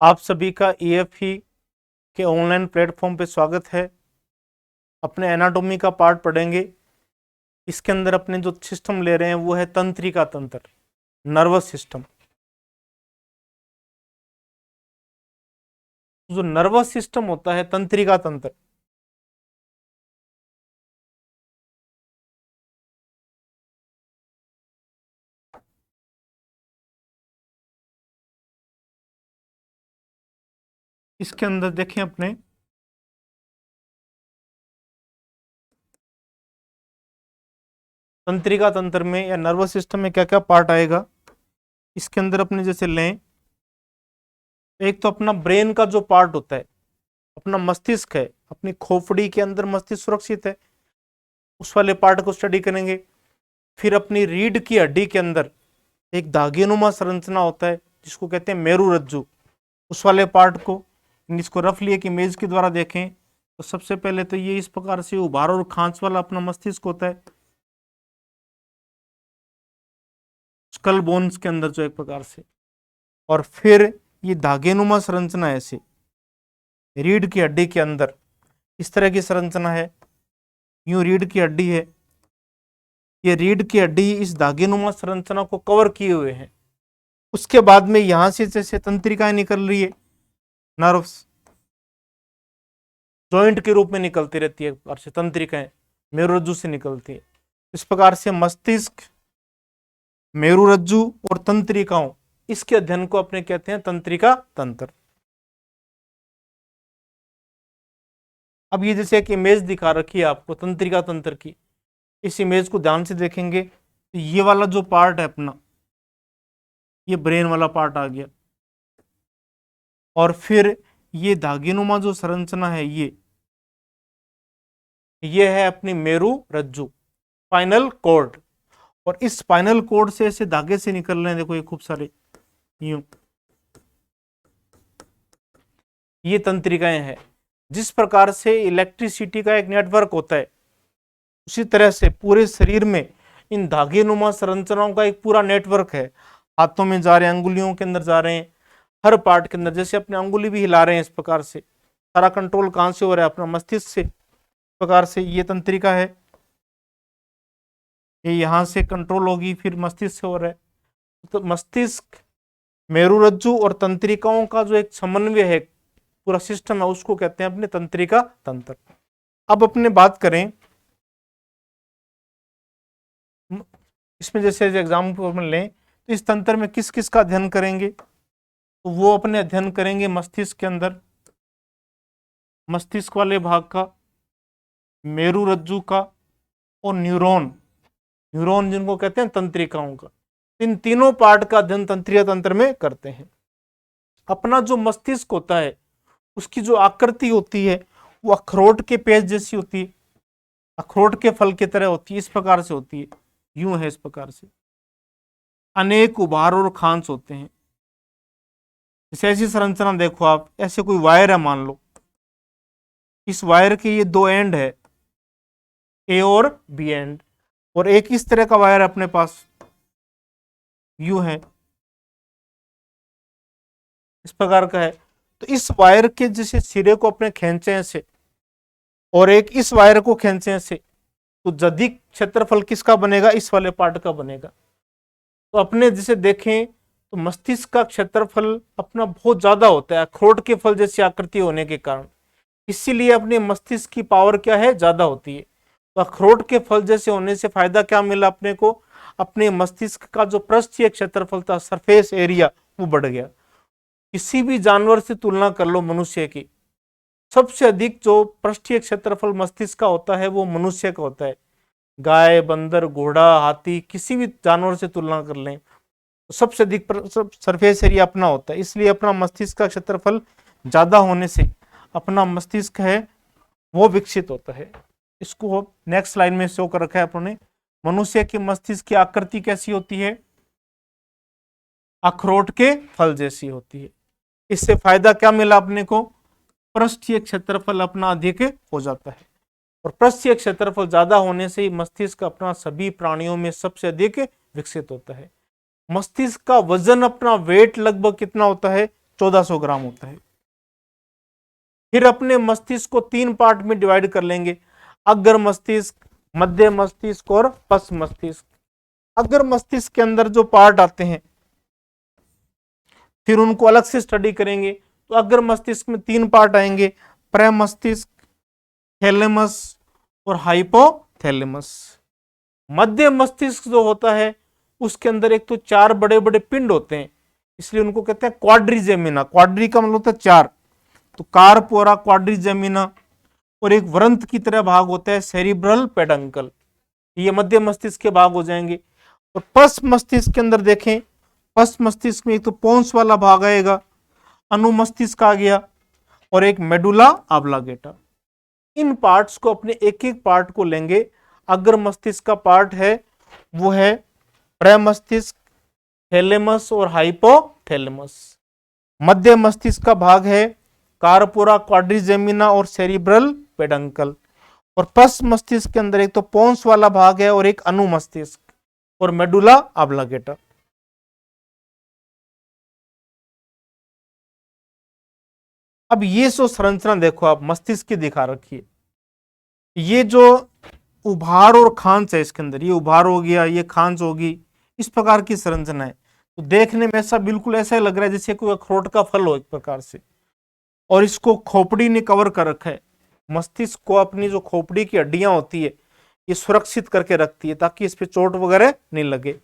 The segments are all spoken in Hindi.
आप सभी का EFE के ऑनलाइन प्लेटफॉर्म पे स्वागत है। अपने एनाटॉमी का पार्ट पढ़ेंगे। इसके अंदर अपने जो सिस्टम ले रहे हैं वो है तंत्रिका तंत्र, नर्वस सिस्टम। जो नर्वस सिस्टम होता है तंत्रिका तंत्र, इसके अंदर देखें अपने तंत्रिका तंत्र में या नर्वस सिस्टम में क्या क्या पार्ट आएगा। इसके अंदर अपने जैसे लें, एक तो अपना ब्रेन का जो पार्ट होता है, अपना मस्तिष्क है, अपनी खोपड़ी के अंदर मस्तिष्क सुरक्षित है, उस वाले पार्ट को स्टडी करेंगे। फिर अपनी रीढ़ की हड्डी के अंदर एक धागेनुमा संरचना होता है जिसको कहते हैं मेरुरज्जु, उस वाले पार्ट को, इसको रफली एक इमेज के द्वारा देखें तो सबसे पहले तो ये इस प्रकार से उभार और खांच वाला अपना मस्तिष्क होता है, स्कल बोन्स के अंदर जो एक प्रकार से, और फिर ये धागेनुमा संरचना ऐसे रीढ़ की हड्डी के अंदर इस तरह की संरचना है। यूं रीढ़ की हड्डी है, ये रीढ़ की हड्डी इस धागेनुमा संरचना को कवर किए हुए है। उसके बाद में यहां से जैसे तंत्रिकाएं निकल रही है, नर्व्स जॉइंट के रूप में निकलती रहती है, प्रकार से तंत्रिकाएं मेरुरज्जु से निकलती है। इस प्रकार से मस्तिष्क, मेरुरज्जु और तंत्रिकाओं, इसके अध्ययन को अपने कहते हैं तंत्रिका तंत्र। अब ये जैसे एक इमेज दिखा रखी है आपको तंत्रिका तंत्र की, इस इमेज को ध्यान से देखेंगे तो ये वाला जो पार्ट है अपना, ये ब्रेन वाला पार्ट आ गया, और फिर ये धागेनुमा जो संरचना है ये है अपनी मेरुरज्जु, स्पाइनल कॉर्ड, और इस स्पाइनल कॉर्ड से ऐसे धागे से निकल रहे हैं, देखो ये खूब सारे, यूं ये तंत्रिकाएं हैं। जिस प्रकार से इलेक्ट्रिसिटी का एक नेटवर्क होता है, उसी तरह से पूरे शरीर में इन धागेनुमा संरचनाओं का एक पूरा नेटवर्क है। हाथों में जा रहे हैं, अंगुलियों के अंदर जा रहे हैं, हर पार्ट के अंदर, जैसे अपने अंगुली भी हिला रहे हैं, इस प्रकार से सारा कंट्रोल कहां से हो रहा है, अपना मस्तिष्क से। इस प्रकार से ये तंत्रिका है, ये यहां से कंट्रोल होगी, फिर मस्तिष्क से हो रहा है। तो मस्तिष्क, मेरुरज्जु और तंत्रिकाओं का जो एक समन्वय है, पूरा सिस्टम है, उसको कहते हैं अपने तंत्रिका तंत्र। अब अपने बात करें इसमें, जैसे एग्जाम्पल लें तो इस तंत्र में किस किस का अध्ययन करेंगे, तो वो अपने अध्ययन करेंगे मस्तिष्क के अंदर, मस्तिष्क वाले भाग का, मेरुरज्जु का, और न्यूरॉन, न्यूरॉन जिनको कहते हैं तंत्रिकाओं का। इन तीनों पार्ट का अध्ययन तंत्रिका तंत्र में करते हैं। अपना जो मस्तिष्क होता है उसकी जो आकृति होती है वो अखरोट के पेज जैसी होती है, अखरोट के फल की तरह होती है, इस प्रकार से होती है, यूं है इस प्रकार से। अनेक उभार और खांच होते हैं। जैसे ऐसी संरचना देखो आप, ऐसे कोई वायर है मान लो, इस वायर के ये दो एंड है, ए और बी एंड, और एक इस तरह का वायर अपने पास यूं है, इस प्रकार का है। तो इस वायर के जैसे सिरे को अपने खींचे ऐसे, और एक इस वायर को खींचे ऐसे, तो अधिक क्षेत्रफल किसका बनेगा, इस वाले पार्ट का बनेगा। तो अपने जैसे देखें तो मस्तिष्क का क्षेत्रफल अपना बहुत ज्यादा होता है, अखरोट के फल जैसी आकृति होने के कारण, इसीलिए अपने मस्तिष्क की पावर क्या है, ज्यादा होती है। तो अखरोट के फल जैसे होने से फायदा क्या मिला अपने को, अपने मस्तिष्क का जो पृष्ठीय क्षेत्रफल था, सरफेस एरिया, वो बढ़ गया। किसी भी जानवर से तुलना कर लो मनुष्य की, सबसे अधिक जो पृष्ठीय क्षेत्रफल मस्तिष्क का होता है वो मनुष्य का होता है। गाय, बंदर, घोड़ा, हाथी, किसी भी जानवर से तुलना कर लें तो सबसे अधिक सरफेस एरिया अपना होता है। इसलिए अपना मस्तिष्क का क्षेत्रफल ज्यादा होने से अपना मस्तिष्क है वो विकसित होता है। इसको नेक्स्ट लाइन में शो कर रखा है अपने। मनुष्य के मस्तिष्क की आकृति कैसी होती है, अखरोट के फल जैसी होती है। इससे फायदा क्या मिला अपने को, पृष्ठीय क्षेत्रफल अपना अधिक हो जाता है, और पृष्ठीय क्षेत्रफल ज्यादा होने से ही मस्तिष्क अपना सभी प्राणियों में सबसे अधिक विकसित होता है। मस्तिष्क का वजन, अपना वेट लगभग कितना होता है, 1400 ग्राम होता है। फिर अपने मस्तिष्क को 3 पार्ट में डिवाइड कर लेंगे, अग्र मस्तिष्क, मध्य मस्तिष्क और पश्च मस्तिष्क। अग्र मस्तिष्क के अंदर जो पार्ट आते हैं फिर उनको अलग से स्टडी करेंगे। तो अग्र मस्तिष्क में 3 पार्ट आएंगे, प्रमस्तिष्क, थैलेमस और हाइपोथैलेमस। मध्य मस्तिष्क जो होता है उसके अंदर एक तो 4 बड़े बड़े पिंड होते हैं, इसलिए उनको कहते हैं क्वाड्रिजेमिना। क्वाड्री का मतलब होता है 4, तो कार्पोरा, क्वाड्रिजेमिना। और एक वृंत की तरह भाग होता है सेरिब्रल पेडंकल, ये मध्य मस्तिष्क के भाग हो जाएंगे। और पश्च मस्तिष्क के अंदर देखें, पश्च मस्तिष्क में एक तो पोन्स वाला भाग आएगा, अनुमस्तिष्क आ गया, और एक मेडुला ऑब्लांगेटा। इन पार्ट्स को अपने एक एक पार्ट को लेंगे। अग्र मस्तिष्क का पार्ट है वो है प्रमस्तिष्क, थैलेमस और हाइपोथैलेमस। मध्य मस्तिष्क का भाग है कार्पोरा, क्वाड्रिजेमिना और सेरिब्रल पेडंकल। और पश्च मस्तिष्क के अंदर एक तो पोन्स वाला भाग है और एक अनुमस्तिष्क और मेडुला ऑब्लांगेटा। अब ये जो संरचना देखो आप मस्तिष्क की दिखा रखी है, ये जो उभार और खांच है इसके अंदर, ये उभार हो गया, ये खांच होगी, इस प्रकार की संरचना है। तो देखने में ऐसा बिल्कुल ऐसा लग रहा है जैसे कोई अखरोट का फल हो एक प्रकार से, और इसको खोपड़ी ने कवर कर रखा है। मस्तिष्क को अपनी जो खोपड़ी की हड्डियां होती है ये सुरक्षित करके रखती है ताकि इस पे चोट वगैरह नहीं लगे।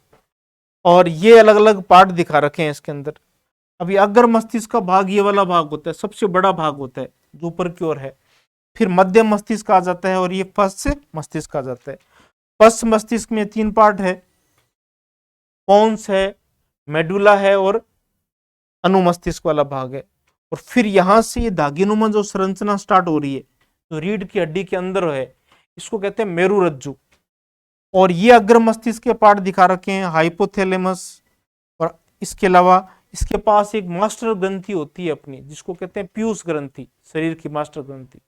और ये अलग अलग पार्ट दिखा रखे हैं इसके अंदर। अभी अग्र मस्तिष्क का भाग ये वाला भाग होता है, सबसे बड़ा भाग होता है जो ऊपर की ओर है। फिर मध्य मस्तिष्क आ जाता है और ये पश्च मस्तिष्क आ जाता है। पश्च मस्तिष्क में 3 पार्ट है, पोन्स है, मेडुला है और अनुमस्तिष्क वाला भाग है। और फिर यहां से ये धागीनुमा जो संरचना स्टार्ट हो रही है जो रीढ़ की हड्डी के अंदर है, इसको कहते हैं मेरुरज्जु। और ये अग्र मस्तिष्क के पार्ट दिखा रखे हैं, हाइपोथैलेमस। और इसके अलावा इसके पास एक मास्टर ग्रंथि होती है अपनी, जिसको कहते हैं पीयूष ग्रंथि, शरीर की मास्टर ग्रंथि।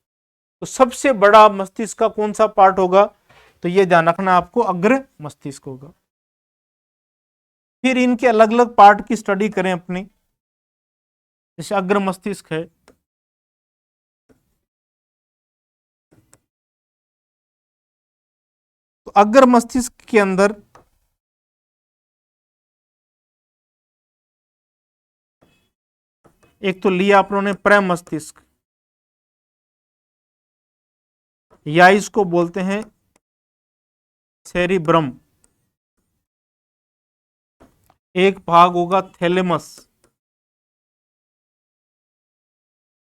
तो सबसे बड़ा मस्तिष्क का कौन सा पार्ट होगा, तो ये ध्यान रखना आपको, अग्र मस्तिष्क होगा। फिर इनके अलग अलग पार्ट की स्टडी करें अपनी। जैसे अग्र मस्तिष्क है, तो अग्र मस्तिष्क के अंदर एक तो लिया आप लोगों ने प्रमस्तिष्क, या इसको बोलते हैं सेरिब्रम। एक भाग होगा थैलेमस,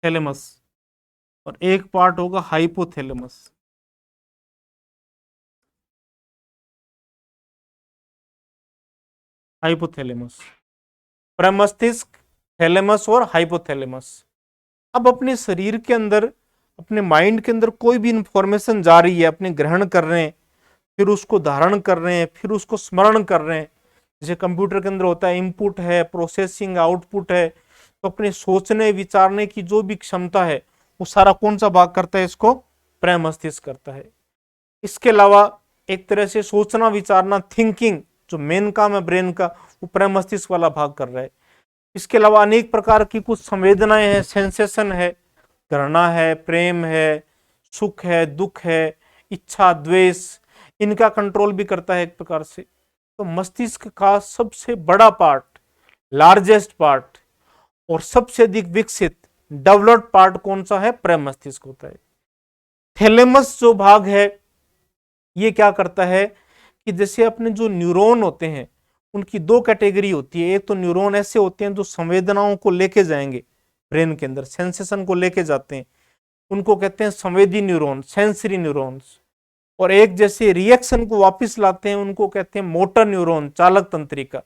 थैलेमस, और एक पार्ट होगा हाइपोथैलेमस। हाइपोथैलेमस, प्रमस्तिष्क, थैलेमस और हाइपोथैलेमस। अब अपने शरीर के अंदर, अपने माइंड के अंदर कोई भी इंफॉर्मेशन जा रही है, अपने ग्रहण कर रहे हैं, फिर उसको धारण कर रहे हैं, फिर उसको स्मरण कर रहे हैं। जैसे कंप्यूटर के अंदर होता है इनपुट है, प्रोसेसिंग, आउटपुट है। तो अपने सोचने विचारने की जो भी क्षमता है वो सारा कौन सा भाग करता है, इसको प्रमस्तिष्क करता है। इसके अलावा एक तरह से सोचना विचारना, थिंकिंग, जो मेन काम है ब्रेन का, वो प्रमस्तिष्क वाला भाग कर रहा है। इसके अलावा अनेक प्रकार की कुछ संवेदनाएं हैं, सेंसेशन है, घृणा है, प्रेम है, सुख है, दुख है, इच्छा, द्वेष, इनका कंट्रोल भी करता है एक प्रकार से। तो मस्तिष्क का सबसे बड़ा पार्ट, लार्जेस्ट पार्ट और सबसे अधिक विकसित डेवलप्ड पार्ट कौन सा है, प्रमस्तिष्क होता है। थैलेमस जो भाग है ये क्या करता है कि जैसे अपने जो न्यूरॉन होते हैं उनकी 2 कैटेगरी होती है। एक तो न्यूरॉन ऐसे होते हैं जो संवेदनाओं को लेके जाएंगे ब्रेन के अंदर, सेंसेशन को लेके जाते हैं, उनको कहते हैं संवेदी न्यूरॉन, सेंसरी न्यूरॉन्स। और एक जैसे रिएक्शन को वापस लाते हैं उनको कहते हैं मोटर न्यूरॉन, चालक तंत्रिका।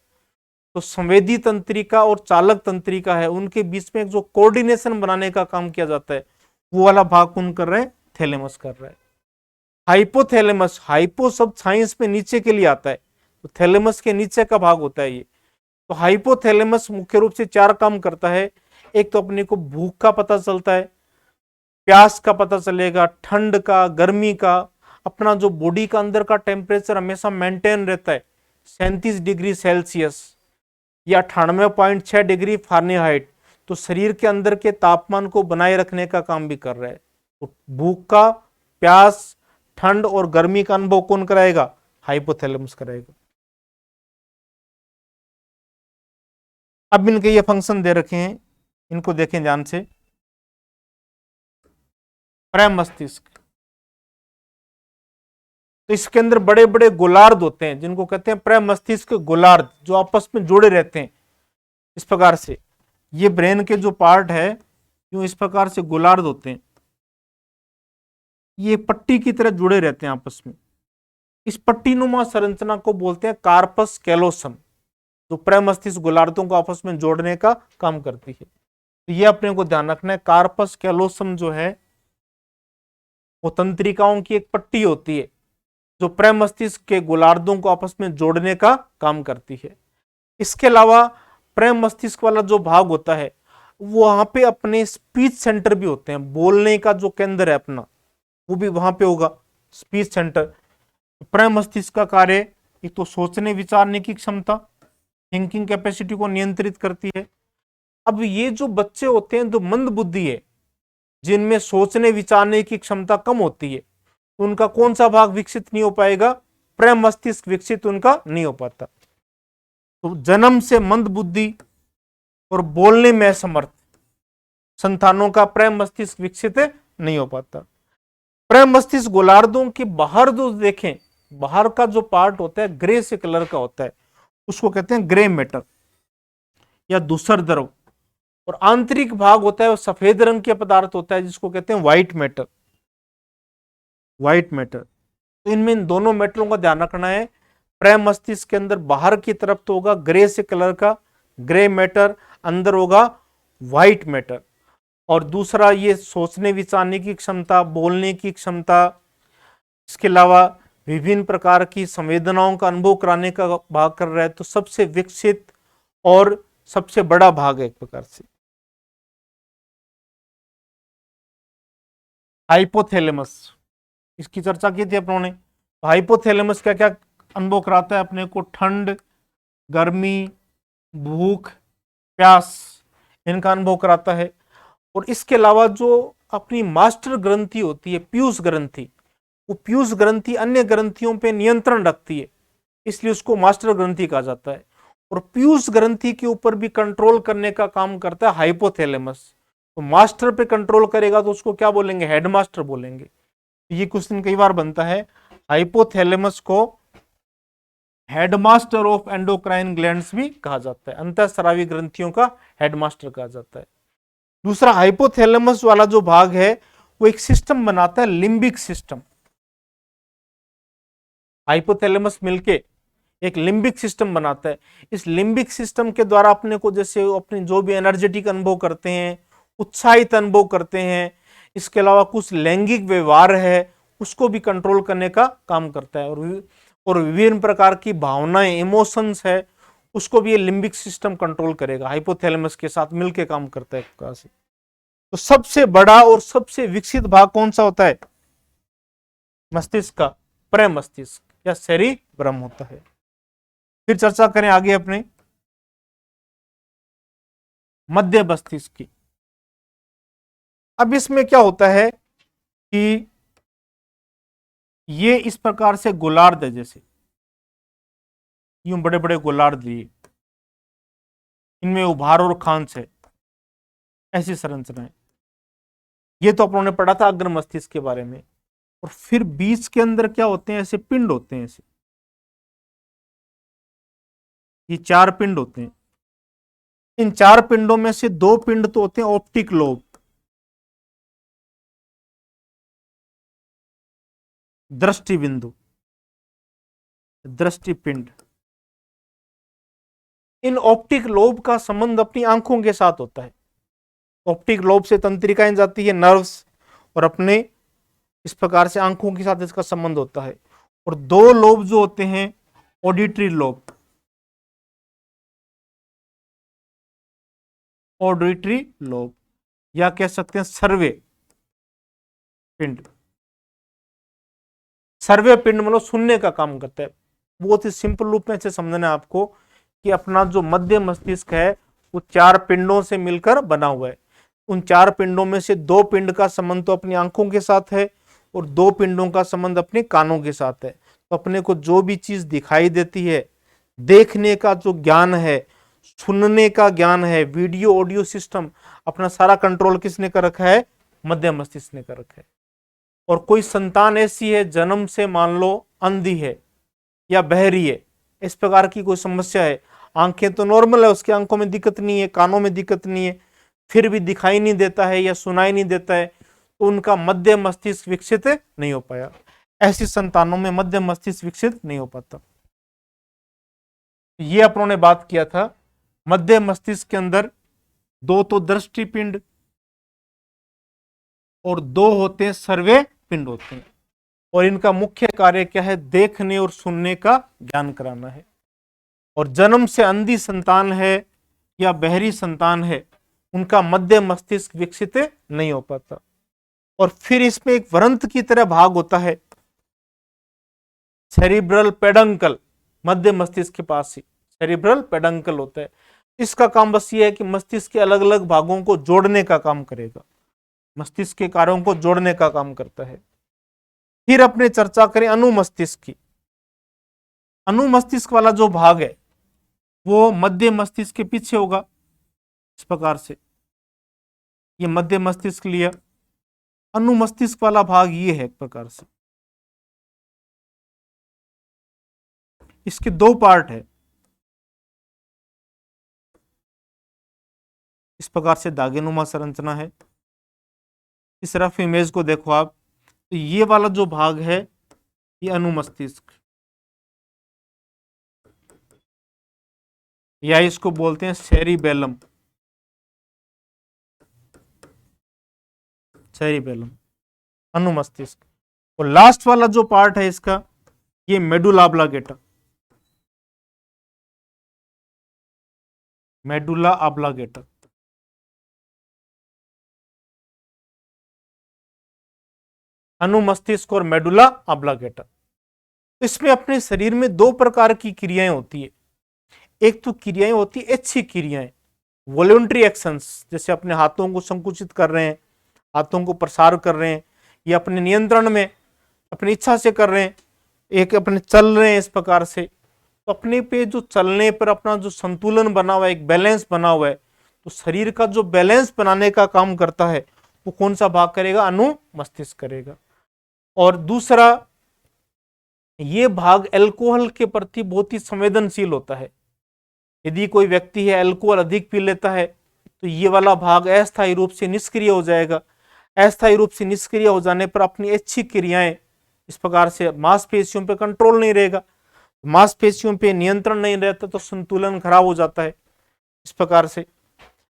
तो संवेदी तंत्रिका और चालक तंत्रिका है, उनके बीच में जो कोऑर्डिनेशन बनाने का काम किया जाता है वो वाला भाग कौन कर रहा है, थैलेमस कर रहा है। हाइपोथैलेमस, हाइपो शब्द साइंस में नीचे के लिए आता है, तो थैलेमस के नीचे का भाग होता है ये। तो हाइपोथैलेमस मुख्य रूप से 4 काम करता है। एक तो अपने को भूख का पता चलता है, प्यास का पता चलेगा, ठंड का, गर्मी का, अपना जो बॉडी का अंदर का टेम्परेचर हमेशा मेंटेन रहता है 37 डिग्री सेल्सियस या 98.6 डिग्री फारेनहाइट। तो शरीर के अंदर के तापमान को बनाए रखने का काम भी कर रहा है। तो भूख का, प्यास, ठंड और गर्मी का अनुभव कौन कराएगा? हाइपोथैलेमस कराएगा। अब इनके ये फंक्शन दे रखे हैं, इनको देखें ध्यान से। प्रमस्तिष्क, तो इसके अंदर बड़े बड़े गोलार्ध होते हैं जिनको कहते हैं प्रमस्तिष्क गोलार्ध, जो आपस में जुड़े रहते हैं इस प्रकार से। ये ब्रेन के जो पार्ट है यूं इस प्रकार से गोलार्ध होते हैं, ये पट्टी की तरह जुड़े रहते हैं आपस में। इस पट्टीनुमा संरचना को बोलते हैं कार्पस कैलोसम, जो प्रमस्तिष्क गोलार्धों को आपस में जोड़ने का काम करती है। तो ये अपने को ध्यान रखना है, कार्पस कैलोसम जो है वो तंत्रिकाओं की एक पट्टी होती है जो प्रमस्तिष्क के गोलार्धों को आपस में जोड़ने का काम करती है। इसके अलावा प्रमस्तिष्क वाला जो भाग होता है वो वहां पे अपने स्पीच सेंटर भी होते हैं, बोलने का जो केंद्र है अपना वो भी वहां पे होगा, स्पीच सेंटर। प्रमस्तिष्क का कार्य एक तो सोचने विचारने की क्षमता, थिंकिंग कैपेसिटी को नियंत्रित करती है। अब ये जो बच्चे होते हैं जो मंद बुद्धि है, जिनमें सोचने विचारने की क्षमता कम होती है, उनका कौन सा भाग विकसित नहीं हो पाएगा? प्रमस्तिष्क विकसित उनका नहीं हो पाता। तो जन्म से मंद बुद्धि और बोलने में असमर्थ संतानों का प्रमस्तिष्क विकसित नहीं हो पाता। प्रमस्तिष्क गोलार्धों के बाहर जो देखें, बाहर का जो पार्ट होता है ग्रे से कलर का होता है, उसको कहते हैं ग्रे मैटर या धूसर द्रव, और आंतरिक भाग होता है वो सफेद रंग के पदार्थ होता है जिसको कहते हैं व्हाइट मैटर। व्हाइट मैटर, तो इनमें इन दोनों मैटरों का ध्यान रखना है। प्रमस्तिष्क के अंदर बाहर की तरफ तो होगा ग्रे से कलर का ग्रे मैटर, अंदर होगा व्हाइट मैटर। और दूसरा ये सोचने विचारने की क्षमता, बोलने की क्षमता, इसके अलावा विभिन्न प्रकार की संवेदनाओं का अनुभव कराने का भाग कर रहा है। तो सबसे विकसित और सबसे बड़ा भाग है एक प्रकार से। हाइपोथैलेमस, इसकी चर्चा की थी अपनों ने। हाइपोथैलेमस क्या क्या अनुभव कराता है अपने को? ठंड, गर्मी, भूख, प्यास, इनका अनुभव कराता है। और इसके अलावा जो अपनी मास्टर ग्रंथि होती है पीयूष ग्रंथि, वो पीयूष ग्रंथि अन्य ग्रंथियों पे नियंत्रण रखती है, इसलिए उसको मास्टर ग्रंथि कहा जाता है। और पीयूष ग्रंथि के ऊपर भी कंट्रोल करने का काम करता है हाइपोथैलेमस। तो मास्टर पे कंट्रोल करेगा तो उसको क्या बोलेंगे? हेडमास्टर बोलेंगे। ये क्वेश्चन कई बार बनता है। हाइपोथैलेमस को हेडमास्टर ऑफ एंडोक्राइन ग्लैंड्स भी कहा जाता है, अंतःस्रावी ग्रंथियों का हेडमास्टर कहा जाता है। दूसरा, हाइपोथैलेमस वाला जो भाग है वो एक सिस्टम बनाता है, लिम्बिक सिस्टम। हाइपोथैलेमस मिलके एक लिम्बिक सिस्टम बनाता है। इस लिम्बिक सिस्टम के द्वारा अपने को जैसे अपने जो भी एनर्जेटिक अनुभव करते हैं, उत्साहित अनुभव करते हैं, इसके अलावा कुछ लैंगिक व्यवहार है उसको भी कंट्रोल करने का काम करता है। और विभिन्न प्रकार की भावनाएं, इमोशंस है, उसको भी ये लिम्बिक सिस्टम कंट्रोल करेगा, हाइपोथैलेमस के साथ मिलकर काम करता है एक प्रकार से। तो सबसे बड़ा और सबसे विकसित भाग कौन सा होता है मस्तिष्क का? प्रमस्तिष्क या सेरिब्रम होता है। फिर चर्चा करें आगे अपने मध्य मस्तिष्क की। अब इसमें क्या होता है कि ये इस प्रकार से गोलार्ध है, जैसे यूं बड़े बड़े गोलार्ध लिए, इनमें उभार और खांच है, ऐसी संरचना है। ये तो अपनों ने पढ़ा था अग्र मस्तिष्क के बारे में। और फिर बीच के अंदर क्या होते हैं? ऐसे पिंड होते हैं, ऐसे ये 4 पिंड होते हैं। इन 4 पिंडों में से 2 पिंड तो होते हैं ऑप्टिक लोब, दृष्टि बिंदु, दृष्टि पिंड। इन ऑप्टिक लोब का संबंध अपनी आंखों के साथ होता है। ऑप्टिक लोब से तंत्रिकाएं जाती है, नर्व्स, और अपने इस प्रकार से आंखों के साथ इसका संबंध होता है। और 2 लोब जो होते हैं, ऑडिटरी लोब, ऑडिटरी लोब, या कह सकते हैं सर्वे पिंड। सर्वे पिंड मतलब सुनने का काम करता है। बहुत ही सिंपल रूप में से समझना है आपको कि अपना जो मध्य मस्तिष्क है वो 4 पिंडों से मिलकर बना हुआ है। उन 4 पिंडों में से 2 पिंड का संबंध तो अपनी आंखों के साथ है और 2 पिंडों का संबंध अपने कानों के साथ है। तो अपने को जो भी चीज दिखाई देती है, देखने का जो ज्ञान है, सुनने का ज्ञान है, वीडियो ऑडियो सिस्टम, अपना सारा कंट्रोल किसने कर रखा है? मध्य मस्तिष्क ने कर रखा है। और कोई संतान ऐसी है जन्म से मान लो अंधी है या बहरी है, इस प्रकार की कोई समस्या है, आंखें तो नॉर्मल है, उसकी आंखों में दिक्कत नहीं है, कानों में दिक्कत नहीं है, फिर भी दिखाई नहीं देता है या सुनाई नहीं देता है, तो उनका मध्य मस्तिष्क विकसित नहीं हो पाया। ऐसी संतानों में मध्य मस्तिष्क विकसित नहीं हो पाता। ये अपनों ने बात किया था। मध्य मस्तिष्क के अंदर 2 तो दृष्टि पिंड और 2 होते हैं सर्वे पिंड होते हैं। और इनका मुख्य कार्य क्या है? देखने और सुनने का ज्ञान कराना है। और जन्म से अंधी संतान है या बहरी संतान है, उनका मध्य मस्तिष्क विकसित नहीं हो पाता। और फिर इसमें एक वृंत की तरह भाग होता है, सेरिब्रल पेडंकल, मध्य मस्तिष्क के पास ही सेरिब्रल पेडंकल होता है। इसका काम बस ये है कि मस्तिष्क के अलग अलग भागों को जोड़ने का काम करेगा, मस्तिष्क के कार्यों को जोड़ने का काम करता है। फिर अपने चर्चा करें अनुमस्तिष्क की। अनुमस्तिष्क वाला जो भाग है वो मध्य मस्तिष्क के पीछे होगा, इस प्रकार से ये मध्य मस्तिष्क लिया, अनुमस्तिष्क वाला भाग ये है एक प्रकार से। इसके 2 पार्ट है, इस प्रकार से दागेनुमा संरचना है। इस रफ इमेज को देखो आप, तो ये वाला जो भाग है ये अनुमस्तिष्क, या इसको बोलते हैं सेरिबेलम, सेरिबेलम अनुमस्तिष्क। और लास्ट वाला जो पार्ट है इसका, ये मेडुला ऑब्लांगेटा, मेडुला ऑब्लांगेटा। अनुमस्तिष्क और मेडुला ऑब्लांगेटा। इसमें अपने शरीर में 2 प्रकार की क्रियाएं होती है। एक तो क्रियाएं होती है अच्छी क्रियाएं, वॉलंटरी एक्शंस, जैसे अपने हाथों को संकुचित कर रहे हैं, हाथों को प्रसार कर रहे हैं, या अपने नियंत्रण में अपनी इच्छा से कर रहे हैं, एक अपने चल रहे हैं इस प्रकार से। तो अपने पे जो चलने पर अपना जो संतुलन बना हुआ है, एक बैलेंस बना हुआ है, तो शरीर का जो बैलेंस बनाने का काम करता है वो कौन सा भाग करेगा? अनुमस्तिष्क करेगा। और दूसरा, ये भाग अल्कोहल के प्रति बहुत ही संवेदनशील होता है। यदि कोई व्यक्ति है अल्कोहल अधिक पी लेता है तो ये वाला भाग अस्थायी रूप से निष्क्रिय हो जाएगा। अस्थायी रूप से निष्क्रिय हो जाने पर अपनी अच्छी क्रियाएं, इस प्रकार से मांसपेशियों पे कंट्रोल नहीं रहेगा, मांसपेशियों पे नियंत्रण नहीं रहता, तो संतुलन खराब हो जाता है। इस प्रकार से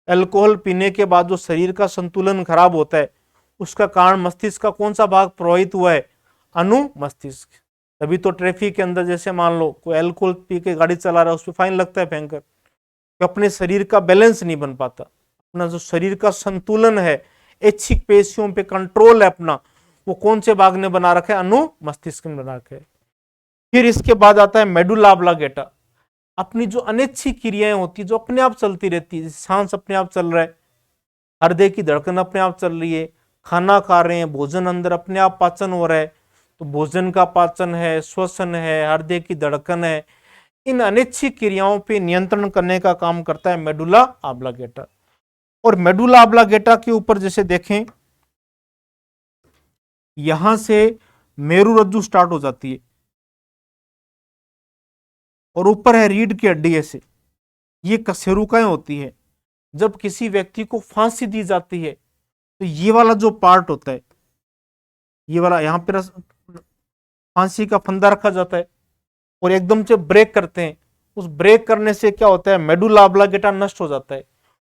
अल्कोहल पीने के बाद जो शरीर का संतुलन खराब होता है, उसका कारण मस्तिष्क का कौन सा भाग प्रभावित हुआ है? अनुमस्तिष्क। तभी तो ट्रैफिक के अंदर जैसे मान लो कोई अल्कोहल पी के गाड़ी चला रहा है, उस पर फाइन लगता है भयंकर, तो अपने शरीर का बैलेंस नहीं बन पाता। अपना जो शरीर का संतुलन है, ऐच्छिक पेशियों पे कंट्रोल है अपना, वो कौन से भाग ने बना रखा है? अनुमस्तिष्क ने बना रखा है। फिर इसके बाद आता है मेडुला ऑब्लांगेटा। अपनी जो अनैच्छिक क्रियाएं होती है, जो अपने आप चलती रहती है, सांस अपने आप चल रहा है, हृदय की धड़कन अपने आप चल रही है, खाना खा रहे हैं, भोजन अंदर अपने आप पाचन हो रहा है, तो भोजन का पाचन है, श्वसन है, हृदय की धड़कन है, इन अनैच्छिक क्रियाओं पे नियंत्रण करने का काम करता है मेडुला ऑब्लांगेटा। और मेडुला ऑब्लांगेटा के ऊपर जैसे देखें, यहां से मेरुरज्जु स्टार्ट हो जाती है और ऊपर है रीढ़ की हड्डी, ऐसे ये कशेरुकाएं होती है। जब किसी व्यक्ति को फांसी दी जाती है तो ये वाला जो पार्ट होता है, ये वाला यहाँ पे फांसी का फंदा रखा जाता है और एकदम से ब्रेक करते हैं। उस ब्रेक करने से क्या होता है? मेडुला ऑब्लांगेटा नष्ट हो जाता है।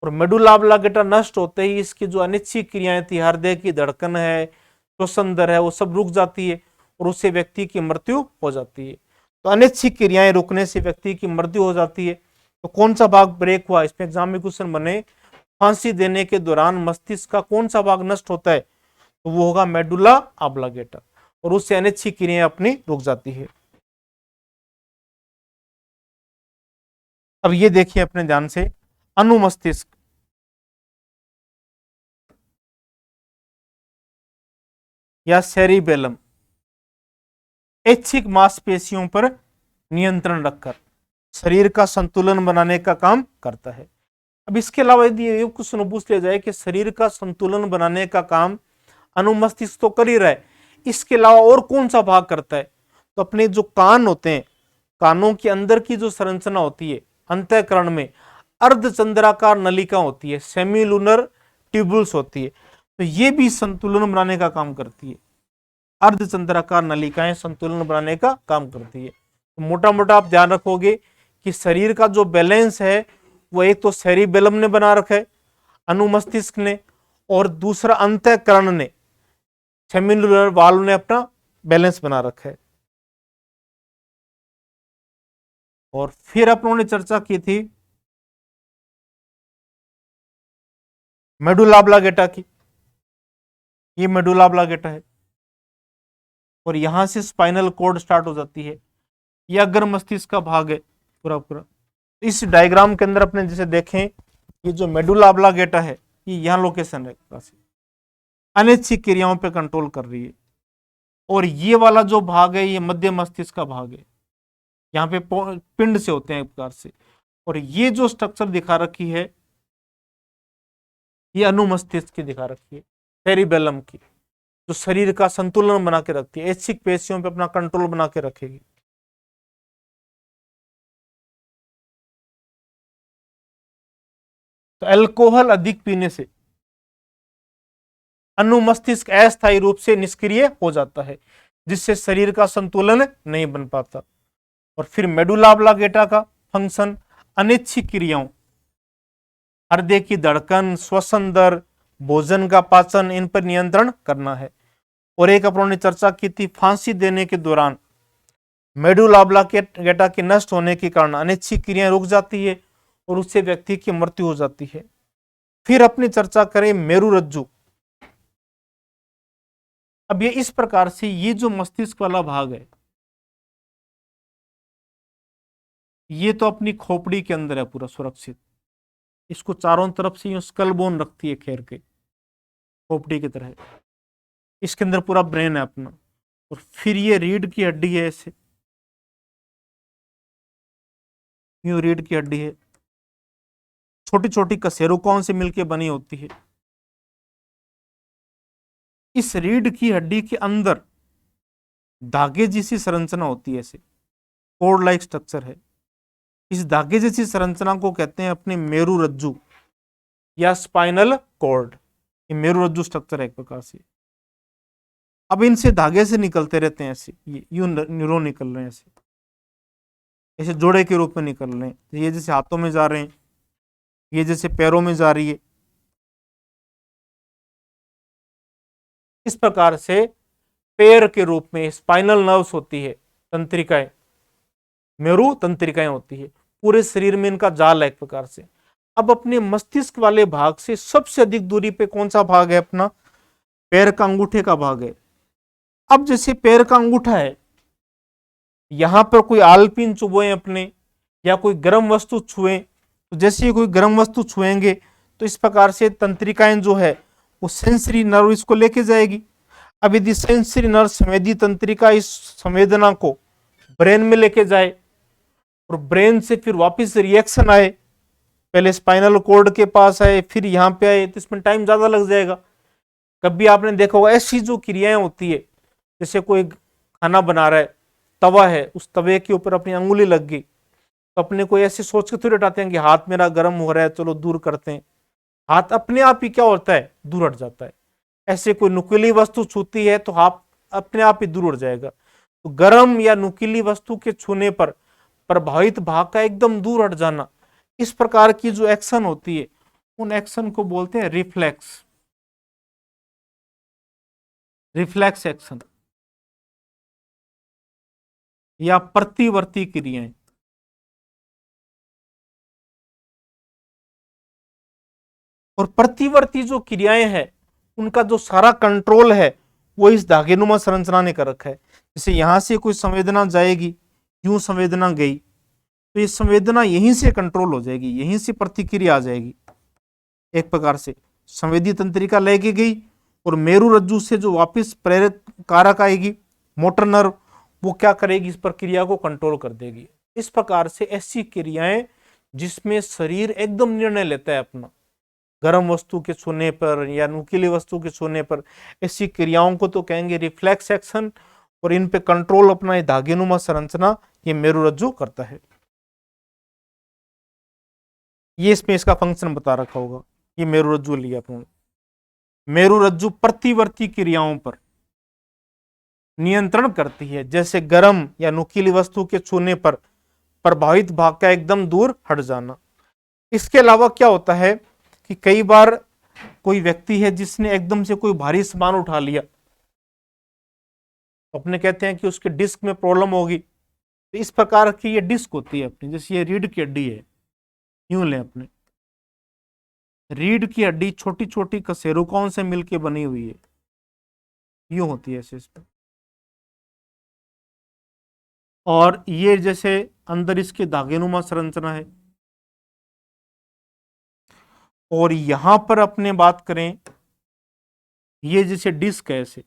और मेडुला ऑब्लांगेटा नष्ट होते ही इसकी जो अनिच्छिक क्रियाएं थी, हृदय की धड़कन है, श्वसन दर है, वो सब रुक जाती है और उससे व्यक्ति की मृत्यु हो जाती है। तो अनिच्छिक क्रियाएं रुकने से व्यक्ति की मृत्यु हो जाती है। तो कौन सा भाग ब्रेक हुआ? इसमें एग्जाम में क्वेश्चन बने, फांसी देने के दौरान मस्तिष्क का कौन सा भाग नष्ट होता है? तो वो होगा मेडुला ऑब्लांगेटा, और उससे अनिच्छिक क्रियाएं अपनी रुक जाती है। अब ये देखिए अपने ध्यान से, अनुमस्तिष्क, या सेरिबेलम ऐच्छिक मांसपेशियों पर नियंत्रण रखकर शरीर का संतुलन बनाने का काम करता है। अब इसके अलावा यदि ये क्वेश्चन पूछ लिया जाए कि शरीर का संतुलन बनाने का काम अनुमस्तिष्क तो कर ही रहा है, इसके अलावा और कौन सा भाग करता है, तो अपने जो कान होते हैं, कानों के अंदर की जो संरचना होती है अंतःकरण में अर्धचंद्राकार नलिका होती है, सेमीलुनर ट्यूबुल्स होती है, तो ये भी संतुलन बनाने का काम करती है। अर्धचंद्राकार नलिकाएं संतुलन बनाने का काम करती है। तो मोटा मोटा आप ध्यान रखोगे कि शरीर का जो बैलेंस है वो एक तो सेरिबेलम ने बना रखा है, अनुमस्तिष्क ने, और दूसरा अंतःकरण ने, सेमिलुलर वाल्व ने अपना बैलेंस बना रखा है। और फिर अपन ने चर्चा की थी मेडुला ऑब्लांगेटा की। ये मेडुला ऑब्लांगेटा है और यहां से स्पाइनल कॉर्ड स्टार्ट हो जाती है। ये अग्र मस्तिष्क का भाग है पूरा पूरा। इस डायग्राम के अंदर अपने जैसे देखें, ये जो मेडुला ऑब्लांगेटा है ये यहां लोकेशन है, अनैच्छिक क्रियाओं पे कंट्रोल कर रही है। और ये वाला जो भाग है ये मध्य मस्तिष्क का भाग है, यहाँ पे पिंड से होते हैं एक प्रकार से। और ये जो स्ट्रक्चर दिखा रखी है ये अनुमस्तिष्क की दिखा रखी है, सेरिबेलम की, जो शरीर का संतुलन बना के रखती है, ऐच्छिक पेशियों पे अपना कंट्रोल बना के रखेगी। तो अल्कोहल अधिक पीने से अनुमस्तिष्क अस्थायी रूप से निष्क्रिय हो जाता है, जिससे शरीर का संतुलन नहीं बन पाता। और फिर मेडुला ऑब्लांगेटा का फंक्शन अनैच्छिक क्रियाओं, हृदय की धड़कन, श्वसन दर, भोजन का पाचन, इन पर नियंत्रण करना है। और एक अपन ने चर्चा की थी, फांसी देने के दौरान मेडुला ऑब्लांगेटा के नष्ट होने के कारण अनैच्छिक क्रियाएं रुक जाती है और उससे व्यक्ति की मृत्यु हो जाती है। फिर अपनी चर्चा करें मेरुरज्जु। अब ये इस प्रकार से, ये जो मस्तिष्क वाला भाग है ये तो अपनी खोपड़ी के अंदर है पूरा सुरक्षित, इसको चारों तरफ से स्कल बोन रखती है घेर के, खोपड़ी की तरह। इसके अंदर पूरा ब्रेन है अपना। और फिर ये रीढ़ की हड्डी है, ऐसे यूं रीढ़ की हड्डी है, छोटी छोटी कशेरुकों से मिलकर बनी होती है। इस रीढ़ की हड्डी के अंदर धागे जैसी संरचना होती है, ऐसे कोर्ड लाइक स्ट्रक्चर है। इस धागे जैसी संरचना को कहते हैं अपने मेरुरज्जु या स्पाइनल कॉर्ड। ये मेरुरज्जु स्ट्रक्चर है एक प्रकार से। अब इनसे धागे से निकलते रहते हैं ऐसे, ये न्यूरॉन निकल रहे हैं ऐसे, ऐसे जोड़े के रूप में निकल रहे हैं। ये जैसे हाथों में जा रहे हैं, ये जैसे पैरों में जा रही है। इस प्रकार से पैर के रूप में स्पाइनल नर्व्स होती है, तंत्रिकाएं, मेरु तंत्रिकाएं होती है। पूरे शरीर में इनका जाल है एक प्रकार से। अब अपने मस्तिष्क वाले भाग से सबसे अधिक दूरी पे कौन सा भाग है अपना, पैर का अंगूठे का भाग है। अब जैसे पैर का अंगूठा है, यहां पर कोई आलपीन चुभोए अपने, या कोई गर्म वस्तु छुए, तो जैसे ही कोई गर्म वस्तु छुएंगे तो इस प्रकार से तंत्रिकाएं जो है वो सेंसरी नर्व इसको लेके जाएगी। अब यदि सेंसरी नर्व संवेदी तंत्रिका इस संवेदना को ब्रेन में लेके जाए और ब्रेन से फिर वापस रिएक्शन आए, पहले स्पाइनल कॉर्ड के पास आए फिर यहाँ पे आए, तो इसमें टाइम ज्यादा लग जाएगा। कभी आपने देखा होगा ऐसी जो क्रियाएं होती है, जैसे कोई खाना बना रहा है, तवा है, उस तवे के ऊपर अपनी अंगुली लग गई, तो अपने को ऐसे सोच के थोड़ी हटाते हैं कि हाथ मेरा गर्म हो रहा है, चलो दूर करते हैं। हाथ अपने आप ही क्या होता है, दूर हट जाता है। ऐसे कोई नुकीली वस्तु छूती है तो हाथ अपने आप ही दूर हट जाएगा। तो गर्म या नुकीली वस्तु के छूने पर प्रभावित भाग का एकदम दूर हट जाना, इस प्रकार की जो एक्शन होती है उन एक्शन को बोलते हैं रिफ्लेक्स, रिफ्लेक्स एक्शन या प्रतिवर्ती क्रियाएं। और प्रतिवर्ती जो क्रियाएं हैं उनका जो सारा कंट्रोल है वो इस धागेनुमा संरचना ने कर रखा है। जैसे यहां से कोई संवेदना जाएगी, यूं संवेदना गई, तो ये संवेदना यहीं से कंट्रोल हो जाएगी, यहीं से प्रतिक्रिया आ जाएगी। एक प्रकार से संवेदी तंत्रिका लेके गई और मेरु रज्जु से जो वापस प्रेरक कारक आएगी मोटर नर्व, वो क्या करेगी, इस प्रक्रिया को कंट्रोल कर देगी। इस प्रकार से ऐसी क्रियाएं जिसमें शरीर एकदम निर्णय लेता है अपना, गर्म वस्तु के छूने पर या नुकीली वस्तु के छूने पर, ऐसी क्रियाओं को तो कहेंगे रिफ्लेक्स एक्शन, और इन पे कंट्रोल अपना ये धागेनुमा संरचना ये मेरुरज्जु करता है। ये इसमें इसका फंक्शन बता रखा होगा, ये मेरुरज्जु लिया अपने। मेरुरज्जु प्रतिवर्ती क्रियाओं पर नियंत्रण करती है, जैसे गर्म या नुकीली वस्तु के छूने पर प्रभावित भाग का एकदम दूर हट जाना। इसके अलावा क्या होता है कि कई बार कोई व्यक्ति है जिसने एकदम से कोई भारी सामान उठा लिया, अपने कहते हैं कि उसके डिस्क में प्रॉब्लम होगी। तो इस प्रकार की ये डिस्क होती है अपनी, जैसे ये रीढ़ की हड्डी है, यूं लें अपने, रीढ़ की हड्डी छोटी छोटी कशेरुकाओं से मिलकर बनी हुई है, यूं होती है ऐसे इसमें। और ये जैसे अंदर इसके धागेनुमा संरचना है। और यहां पर अपने बात करें, ये जैसे डिस्क है, ऐसे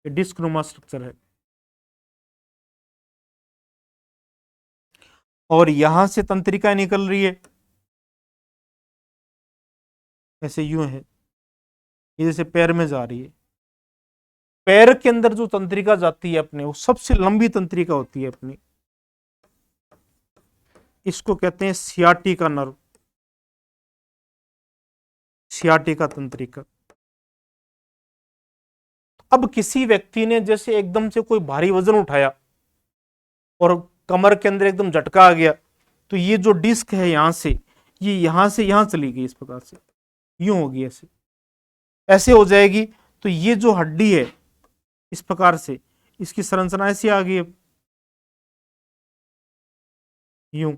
डिस्क नुमा स्ट्रक्चर है, और यहां से तंत्रिका निकल रही है, ऐसे यूं है, ये जैसे पैर में जा रही है। पैर के अंदर जो तंत्रिका जाती है अपने, वो सबसे लंबी तंत्रिका होती है अपनी, इसको कहते हैं सियाटिका नर्व, सियाटिका तंत्रिका। अब किसी व्यक्ति ने जैसे एकदम से कोई भारी वजन उठाया और कमर के अंदर एकदम झटका आ गया, तो ये जो डिस्क है यहां से यहां चली गई, इस प्रकार से यूं होगी, ऐसे ऐसे हो जाएगी। तो ये जो हड्डी है इस प्रकार से, इसकी संरचना ऐसी आ गई, यूं,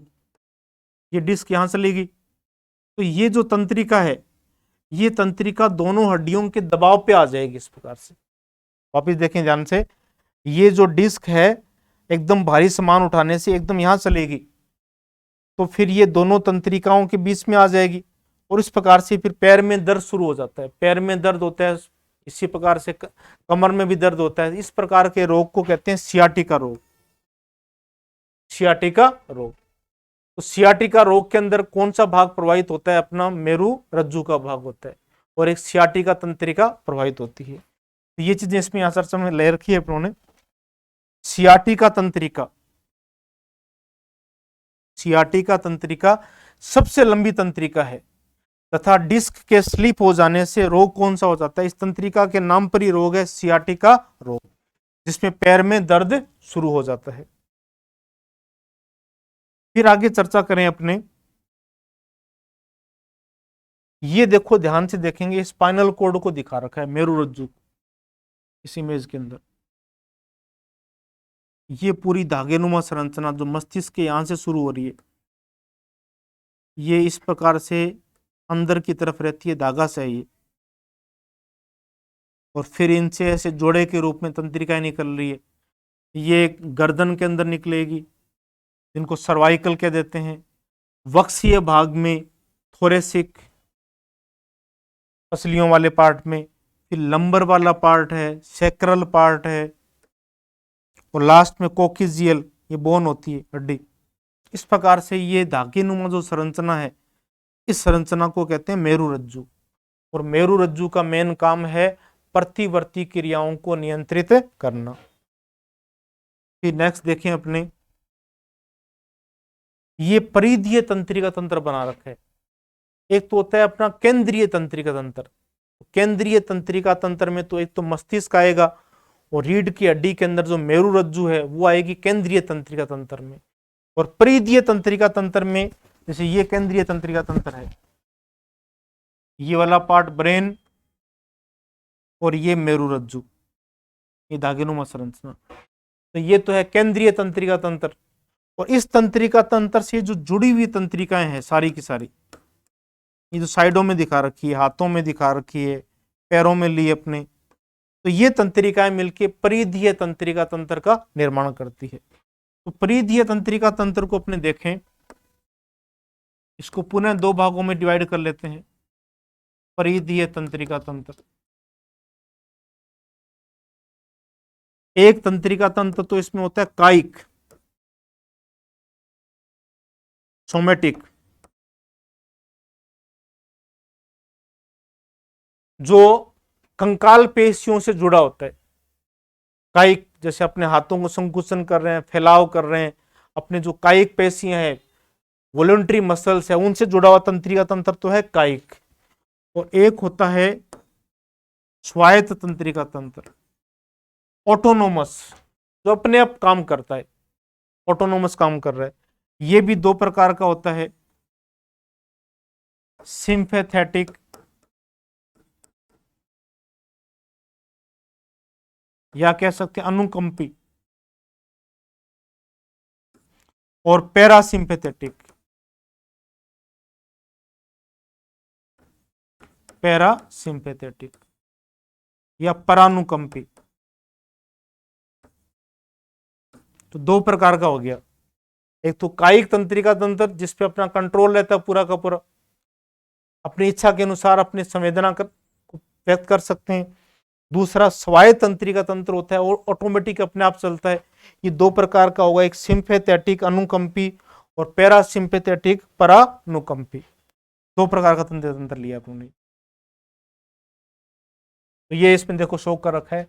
ये डिस्क यहां चली गई। तो ये जो तंत्रिका है, ये तंत्रिका दोनों हड्डियों के दबाव पे आ जाएगी, इस प्रकार से। वापिस देखें ध्यान से, ये जो डिस्क है एकदम भारी सामान उठाने से एकदम यहां चलेगी, तो फिर ये दोनों तंत्रिकाओं के बीच में आ जाएगी, और इस प्रकार से फिर पैर में दर्द शुरू हो जाता है। पैर में दर्द होता है, इसी प्रकार से कमर में भी दर्द होता है। इस प्रकार के रोग को कहते हैं सियाटिका रोग, सियाटिका रोग। तो सियाटिका रोग के अंदर कौन सा भाग प्रभावित होता है, अपना मेरु रज्जु का भाग होता है, और एक सियाटिका तंत्रिका प्रभावित होती है। तो ये चीजें इसमें यहां चर्चा में ले रखी है उन्होंने। सियाटिका तंत्रिका, सियाटिका तंत्रिका सबसे लंबी तंत्रिका है, तथा डिस्क के स्लिप हो जाने से रोग कौन सा हो जाता है, इस तंत्रिका के नाम पर ही रोग है सियाटिका रोग, जिसमें पैर में दर्द शुरू हो जाता है। फिर आगे चर्चा करें अपने, ये देखो ध्यान से देखेंगे, स्पाइनल कोड को दिखा रखा है मेरुरज्जु इस इमेज के अंदर। ये पूरी धागेनुमा संरचना जो मस्तिष्क के यहां से शुरू हो रही है, ये इस प्रकार से अंदर की तरफ रहती है, धागा से ये, और फिर इनसे ऐसे जोड़े के रूप में तंत्रिकाएं निकल रही है। ये गर्दन के अंदर निकलेगी, जिनको सर्वाइकल कह देते हैं। वक्षीय भाग में थोरेसिक, पसलियों वाले पार्ट में, फिर लंबर वाला पार्ट है, सैक्रल पार्ट है, और लास्ट में कोकिजियल, ये बोन होती है, हड्डी। इस प्रकार से ये धागेनुमा जो संरचना है, इस संरचना को कहते हैं मेरुरज्जु। और मेरुरज्जु का मेन काम है प्रतिवर्ती क्रियाओं को नियंत्रित करना। फिर नेक्स्ट देखें अपने, ये परिधीय तंत्रिका तंत्र बना रखा है। एक तो होता है अपना केंद्रीय तंत्रिका तंत्र। केंद्रीय तंत्रिका तंत्र में तो एक तो मस्तिष्क आएगा, और रीढ़ की हड्डी के अंदर जो मेरुरज्जु है वो आएगी केंद्रीय तंत्रिका तंत्र में। और परिधीय तंत्रिका तंत्र में, जैसे ये केंद्रीय तंत्रिका तंत्र है, ये वाला पार्ट ब्रेन, और ये मेरुरज्जु, ये धागेनुमा संरचना। तो ये तो है केंद्रीय तंत्रिका तंत्र। और इस तंत्रिका तंत्र से जो जुड़ी हुई तंत्रिकाएं हैं सारी की सारी, ये जो साइडों में दिखा रखी है, हाथों में दिखा रखी है, पैरों में ली अपने, तो ये तंत्रिकाएं मिलकर परिधीय तंत्रिका तंत्र का निर्माण करती है। तो परिधीय तंत्रिका तंत्र को अपने देखें, इसको पुनः दो भागों में डिवाइड कर लेते हैं। परिधीय तंत्रिका तंत्र, एक तंत्रिका तंत्र तो इसमें होता है कायिक, सोमेटिक, जो कंकाल पेशियों से जुड़ा होता है। कायिक जैसे अपने हाथों को संकुचन कर रहे हैं, फैलाव कर रहे हैं, अपने जो कायिक पेशियां हैं, वॉलंटरी मसल्स है, उनसे जुड़ा हुआ तंत्रिका तंत्र तो है कायिक। और एक होता है स्वायत्त तंत्रिका तंत्र, ऑटोनोमस, जो अपने आप काम करता है, ऑटोनोमस काम कर रहा है। ये भी दो प्रकार का होता है, सिंपैथेटिक या कह सकते हैं अनुकंपी, और पैरासिम्पैथेटिक, पैरासिम्पैथेटिक या परानुकंपी। तो दो प्रकार का हो गया, एक तो कायिक तंत्रिका तंत्र जिसपे अपना कंट्रोल रहता है पूरा का पूरा, अपनी इच्छा के अनुसार अपने संवेदना को व्यक्त कर सकते हैं। दूसरा स्वायत्त तंत्रिका तंत्र होता है, और ऑटोमेटिक अपने आप चलता है। ये दो प्रकार का होगा, एक सिंपैथेटिक अनुकंपी और पैरासिम्पैथेटिक परानुकंपी। दो प्रकार का तंत्रिका तंत्र लिया आपने। तो ये इसमें देखो शो कर रखा है,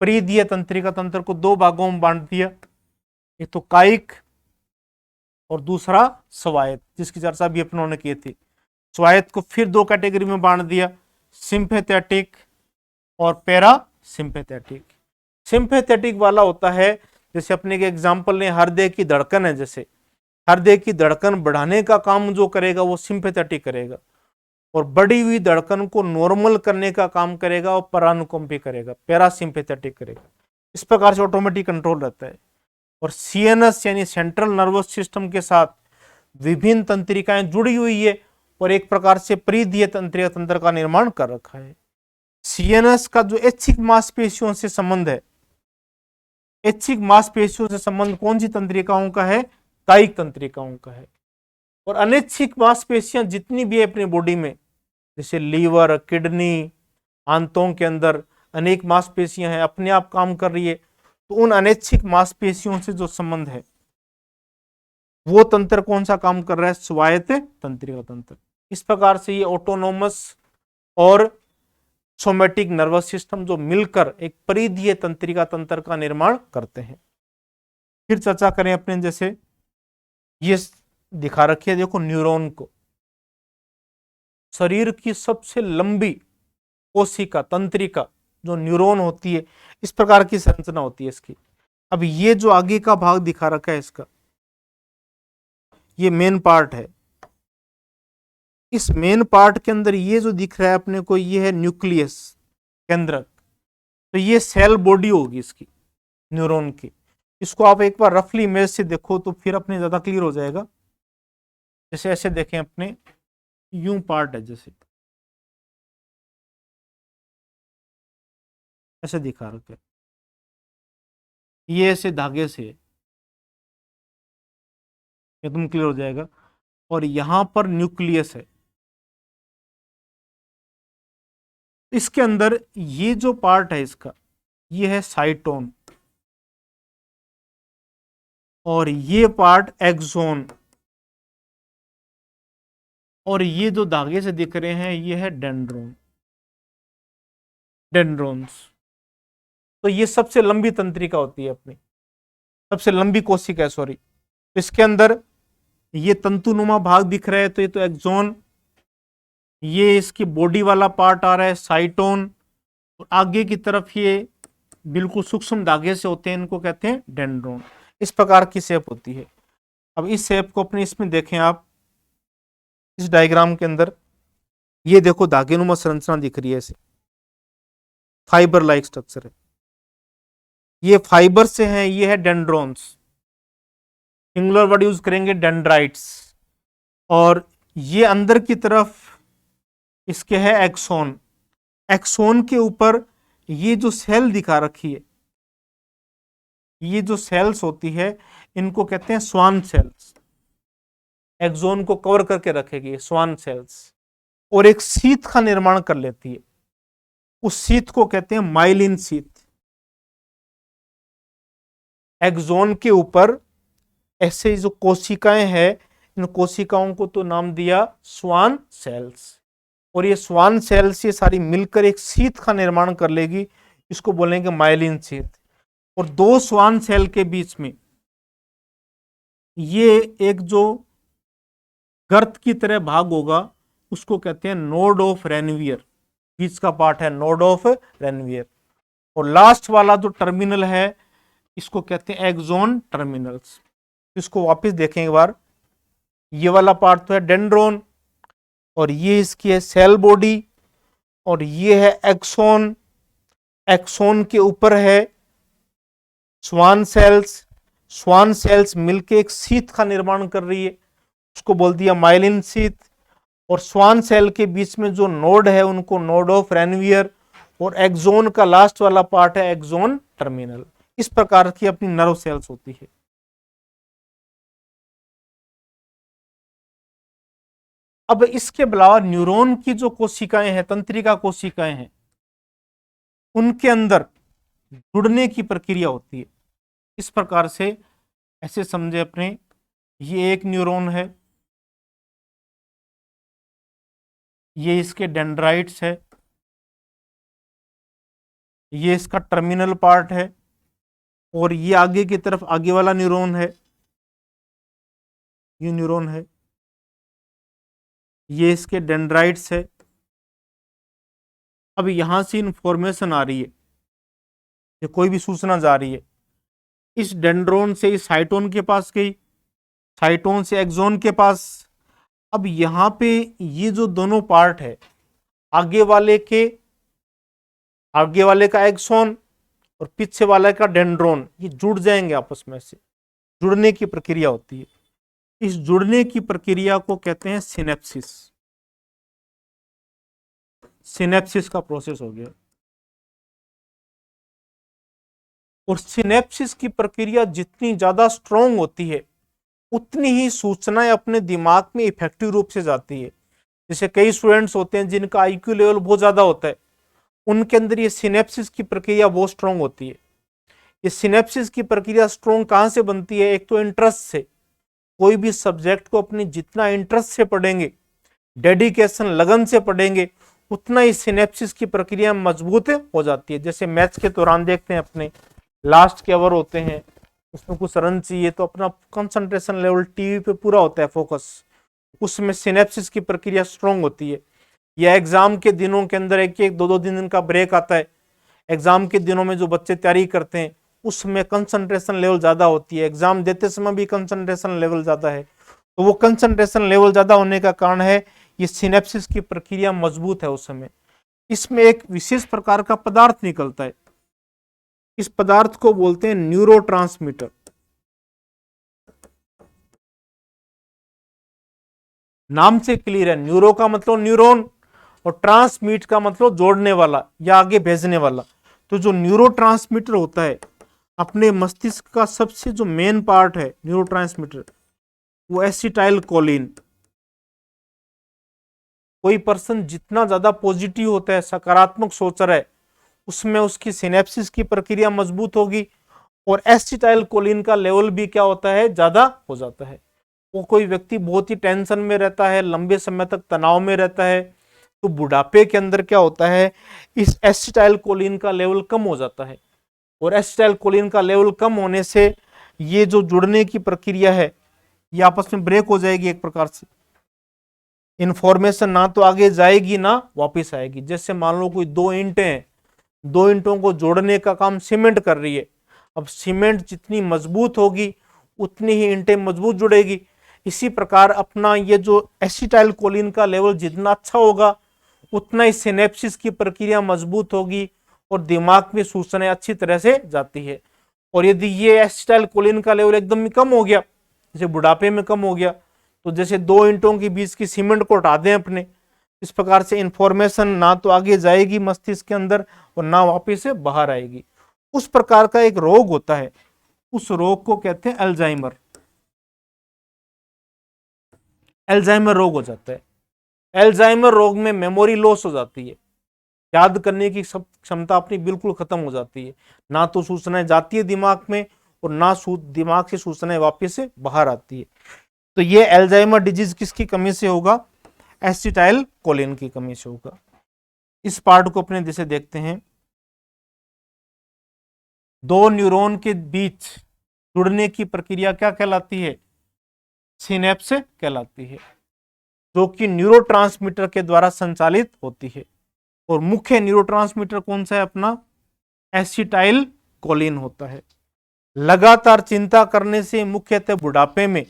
परिधीय तंत्रिका तंत्र को दो भागों में बांट दिया, एक तो कायिक और दूसरा स्वायत्त, जिसकी चर्चा भी अपनों ने की थी। स्वायत्त को फिर दो कैटेगरी में बांट दिया, सिंपैथेटिक और पैरासिम्पैथेटिक। सिंपैथेटिक वाला होता है, जैसे अपने के एग्जांपल ने हृदय की धड़कन है, जैसे हृदय की धड़कन बढ़ाने का काम जो करेगा वो सिंपैथेटिक करेगा, और बढ़ी हुई धड़कन को नॉर्मल करने का काम करेगा और परानुकंपी करेगा, पैरासिम्पैथेटिक करेगा। इस प्रकार से ऑटोमेटिक कंट्रोल रहता है। और सीएनएस यानी सेंट्रल नर्वस सिस्टम के साथ विभिन्न तंत्रिकाएं जुड़ी हुई है, और एक प्रकार से परिधीय तंत्रिका तंत्र का निर्माण कर रखा है। सीएनएस का जो ऐच्छिक मांसपेशियों से संबंध है, ऐच्छिक मांसपेशियों से संबंध कौन सी तंत्रिकाओं का है? कायिक तंत्रिकाओं का है। और अनैच्छिक मांसपेशियां जितनी भी है अपनी बॉडी में, जैसे लीवर, किडनी, आंतों के अंदर अनेक मांसपेशियां हैं, अपने आप काम कर रही है, तो उन अनैच्छिक मांसपेशियों से जो संबंध है वो तंत्र कौन सा काम कर रहा है? स्वायत्त तंत्रिका तंत्र। इस प्रकार से ये ऑटोनोमस और सोमेटिक नर्वस सिस्टम जो मिलकर एक परिधीय तंत्रिका तंत्र का निर्माण करते हैं। फिर चर्चा करें अपने, जैसे ये दिखा रखी है, देखो न्यूरॉन को, शरीर की सबसे लंबी कोशिका तंत्रिका जो न्यूरॉन होती है, इस प्रकार की संरचना होती है इसकी। अब ये जो आगे का भाग दिखा रखा है इसका, ये मेन पार्ट है। इस मेन पार्ट के अंदर ये जो दिख रहा है अपने को, ये है न्यूक्लियस, केंद्रक। तो ये सेल बॉडी होगी इसकी, न्यूरॉन की। इसको आप एक बार रफली इमेज से देखो तो फिर अपने ज्यादा क्लियर हो जाएगा। जैसे ऐसे देखें अपने, यूं पार्ट है, जैसे ऐसे दिखा रखे, ये ऐसे धागे से, एकदम क्लियर हो जाएगा। और यहां पर न्यूक्लियस है, इसके अंदर ये जो पार्ट है इसका, ये है साइटोन, और ये पार्ट एक्सोन, और ये जो धागे से दिख रहे हैं ये है डेंड्रोन, डेंड्रोन्स। तो ये सबसे लंबी तंत्रिका होती है अपनी, सबसे लंबी कोशिका है, सॉरी। इसके अंदर ये तंतुनुमा भाग दिख रहा है, तो ये तो एक्सोन, ये इसकी बॉडी वाला पार्ट आ रहा है साइटोन, और आगे की तरफ ये बिल्कुल सूक्ष्म धागे से होते हैं, इनको कहते हैं डेंड्रोन। इस प्रकार की शेप होती है। अब इस शेप को अपने इसमें देखें आप, इस डायग्राम के अंदर ये देखो धागेनुमा संरचना दिख रही है, ऐसे फाइबर लाइक स्ट्रक्चर है, ये फाइबर से है, ये है डेंड्रोन्स, सिंगुलर वर्ड यूज करेंगे डेंड्राइट्स। और ये अंदर की तरफ इसके है एक्सोन, एक्सोन के ऊपर ये जो सेल दिखा रखी है, ये जो सेल्स होती है इनको कहते हैं स्वान सेल्स। एक्सोन को कवर करके रखेगी स्वान सेल्स, और एक शीत का निर्माण कर लेती है। उस शीत को कहते हैं माइलिन शीत। एक्सोन के ऊपर ऐसे जो कोशिकाएं हैं, इन कोशिकाओं को तो नाम दिया स्वान सेल्स, और ये स्वान सेल्स ये सारी मिलकर एक शीत का निर्माण कर लेगी, इसको बोलेंगे माइलिन शीत। और दो स्वान सेल के बीच में ये एक जो गर्त की तरह भाग होगा उसको कहते हैं नोड ऑफ रेनवियर। बीच का पार्ट है नोड ऑफ रेनवियर, और लास्ट वाला जो टर्मिनल है इसको कहते हैं एक्सोन टर्मिनल्स। इसको वापस देखें एक बार। ये वाला पार्ट तो है डेंड्रोन, और ये इसकी है सेल बॉडी, और ये है एक्सोन। एक्सोन के ऊपर है स्वान सेल्स। स्वान सेल्स मिलके एक शीत का निर्माण कर रही है, उसको बोल दिया माइलिन शीत। और स्वान सेल के बीच में जो नोड है उनको नोड ऑफ रेनवियर, और एक्सोन का लास्ट वाला पार्ट है एक्सोन टर्मिनल। इस प्रकार की अपनी नर्व सेल्स होती है। अब इसके अलावा न्यूरॉन की जो कोशिकाएं हैं, तंत्रिका कोशिकाएं हैं, उनके अंदर जुड़ने की प्रक्रिया होती है। इस प्रकार से ऐसे समझे अपने, ये एक न्यूरॉन है, ये इसके डेंड्राइट्स है, ये इसका टर्मिनल पार्ट है, और ये आगे की तरफ आगे वाला न्यूरॉन है, ये न्यूरॉन है, ये इसके डेंड्राइट्स है। अब यहां से इंफॉर्मेशन आ रही है, ये कोई भी सूचना जा रही है, इस डेंड्रोन से इस साइटोन के पास गई, साइटोन से एक्सोन के पास। अब यहां पे ये जो दोनों पार्ट है, आगे वाले का एक्सोन और पीछे वाले का डेंड्रोन, ये जुड़ जाएंगे आपस में से। जुड़ने की प्रक्रिया होती है। इस जुड़ने की प्रक्रिया को कहते हैं सिनेप्सिस। सिनेप्सिस का प्रोसेस हो गया। और सिनेप्सिस की प्रक्रिया जितनी ज्यादा स्ट्रॉन्ग होती है उतनी ही सूचनाएं अपने दिमाग में इफेक्टिव रूप से जाती है। जैसे कई स्टूडेंट्स होते हैं जिनका आईक्यू लेवल बहुत ज्यादा होता है, उनके अंदर ये सिनेप्सिस की प्रक्रिया बहुत स्ट्रॉन्ग होती है। ये सिनेप्सिस की प्रक्रिया स्ट्रॉन्ग कहां से बनती है? एक तो इंटरेस्ट से। कोई भी सब्जेक्ट को अपनी जितना इंटरेस्ट से पढ़ेंगे, डेडिकेशन लगन से पढ़ेंगे, उतना ही सिनेप्सिस की प्रक्रिया मजबूत हो जाती है। जैसे मैथ्स के दौरान देखते हैं अपने लास्ट के ओवर होते हैं, उसमें कुछ रन चाहिए तो अपना कंसंट्रेशन लेवल टीवी पे पूरा होता है फोकस, उसमें सिनेप्सिस की प्रक्रिया स्ट्रॉन्ग होती है। या एग्जाम के दिनों के अंदर एक एक दो दिन का ब्रेक आता है, एग्जाम के दिनों में जो बच्चे तैयारी करते हैं उसमें कंसंट्रेशन लेवल ज्यादा होती है, एग्जाम देते समय भी कंसंट्रेशन लेवल ज्यादा है। तो वो कंसंट्रेशन लेवल ज्यादा होने का कारण है ये सिनेप्सिस की प्रक्रिया मजबूत है उस समय। इसमें एक विशेष प्रकार का पदार्थ निकलता है, इस पदार्थ को बोलते हैं न्यूरोट्रांसमीटर। नाम से क्लियर है, न्यूरो का मतलब न्यूरॉन और ट्रांसमीट का मतलब जोड़ने वाला या आगे भेजने वाला। तो जो न्यूरोट्रांसमीटर होता है, अपने मस्तिष्क का सबसे जो मेन पार्ट है न्यूरोट्रांसमीटर, वो एसिटाइल कोलिन। कोई पर्सन जितना ज्यादा पॉजिटिव होता है, सकारात्मक सोच रहा है, उसमें उसकी सिनेप्सिस की प्रक्रिया मजबूत होगी और एसिटाइल कोलिन का लेवल भी क्या होता है? ज्यादा हो जाता है। वो कोई व्यक्ति बहुत ही टेंशन में रहता है, लंबे समय तक तनाव में रहता है, तो बुढ़ापे के अंदर क्या होता है? इस एसिटाइल कोलिन का लेवल कम हो जाता है, और एसिटाइल कोलिन का लेवल कम होने से ये जो जुड़ने की प्रक्रिया है ये आपस में ब्रेक हो जाएगी। एक प्रकार से इंफॉर्मेशन ना तो आगे जाएगी ना वापस आएगी। जैसे मान लो कोई दो ईंटें हैं, दो ईंटों को जोड़ने का काम सीमेंट कर रही है। अब सीमेंट जितनी मजबूत होगी उतनी ही ईंटें मजबूत जुड़ेगी। इसी प्रकार अपना ये जो एसिटाइल कोलिन का लेवल जितना अच्छा होगा उतना ही सिनेप्सिस की प्रक्रिया मजबूत होगी और दिमाग में सूचनाएं अच्छी तरह से जाती है। और यदि ये एसिटाइल कोलिन का लेवल एकदम ही कम हो गया, जैसे बुढ़ापे में कम हो गया, तो जैसे दो ईंटों के बीच की सीमेंट को हटा दें अपने, इस प्रकार से इंफॉर्मेशन ना तो आगे जाएगी मस्तिष्क के अंदर और ना वापस से बाहर आएगी। उस प्रकार का एक रोग होता है, उस रोग को कहते हैं अल्जाइमर। अल्जाइमर रोग हो जाता है। अल्जाइमर रोग में मेमोरी लॉस हो जाती है, याद करने की सब क्षमता अपनी बिल्कुल खत्म हो जाती है, ना तो सूचनाएं जाती है दिमाग में और ना दिमाग से सूचनाएं वापस से बाहर आती है। तो ये अल्जाइमर डिजीज किसकी कमी से होगा? एसिटाइल कोलिन की कमी से होगा। इस पार्ट को अपने जैसे देखते हैं, दो न्यूरॉन के बीच जुड़ने की प्रक्रिया क्या कहलाती है? सिनेप्स कहलाती है, जो कि न्यूरोट्रांसमीटर के द्वारा संचालित होती है। और मुख्य न्यूरोट्रांसमीटर कौन सा है अपना? एसिटाइल कोलिन होता है। लगातार चिंता करने से मुख्यतः बुढ़ापे में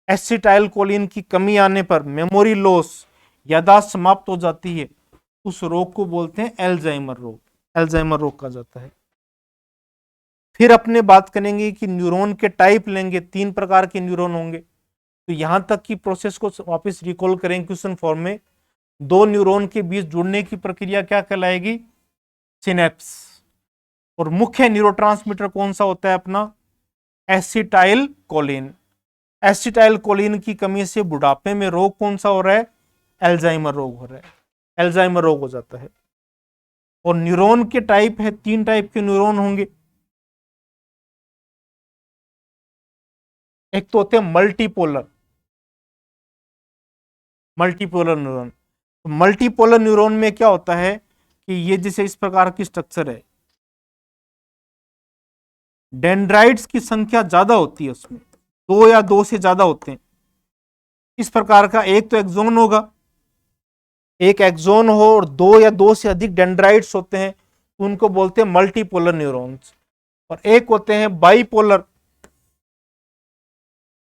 एसिटाइल कोलिन की कमी आने पर मेमोरी लॉस, याददाश्त समाप्त हो जाती है। उस रोग को बोलते हैं अल्जाइमर रोग। अल्जाइमर रोग कहा जाता है। फिर अपने बात करेंगे कि न्यूरॉन के टाइप लेंगे, 3 प्रकार के न्यूरॉन होंगे। तो यहां तक की प्रोसेस को वापस रिकॉल करें क्वेश्चन फॉर्म में, दो न्यूरॉन के बीच जुड़ने की प्रक्रिया क्या कहलाएगी? सिनेप्स। और मुख्य न्यूरोट्रांसमीटर कौन सा होता है अपना? Acetyl choline. एसिटाइल कोलिन की कमी से बुढ़ापे में रोग कौन सा हो रहा है? अल्जाइमर रोग हो रहा है। अल्जाइमर रोग हो जाता है। और न्यूरॉन के टाइप है, 3 टाइप के न्यूरॉन होंगे। एक तो होते हैं मल्टीपोलर, मल्टीपोलर न्यूरॉन। तो मल्टीपोलर न्यूरॉन में क्या होता है कि ये जैसे इस प्रकार की स्ट्रक्चर है, डेंड्राइट्स की संख्या ज्यादा होती है उसमें, 2 या 2 से ज्यादा होते हैं इस प्रकार का। एक तो एक्सोन होगा, एक एक्सोन हो और 2 या 2 से अधिक डेंड्राइट्स होते हैं, उनको बोलते हैं मल्टीपोलर न्यूरॉन्स। और एक होते हैं बाइपोलर।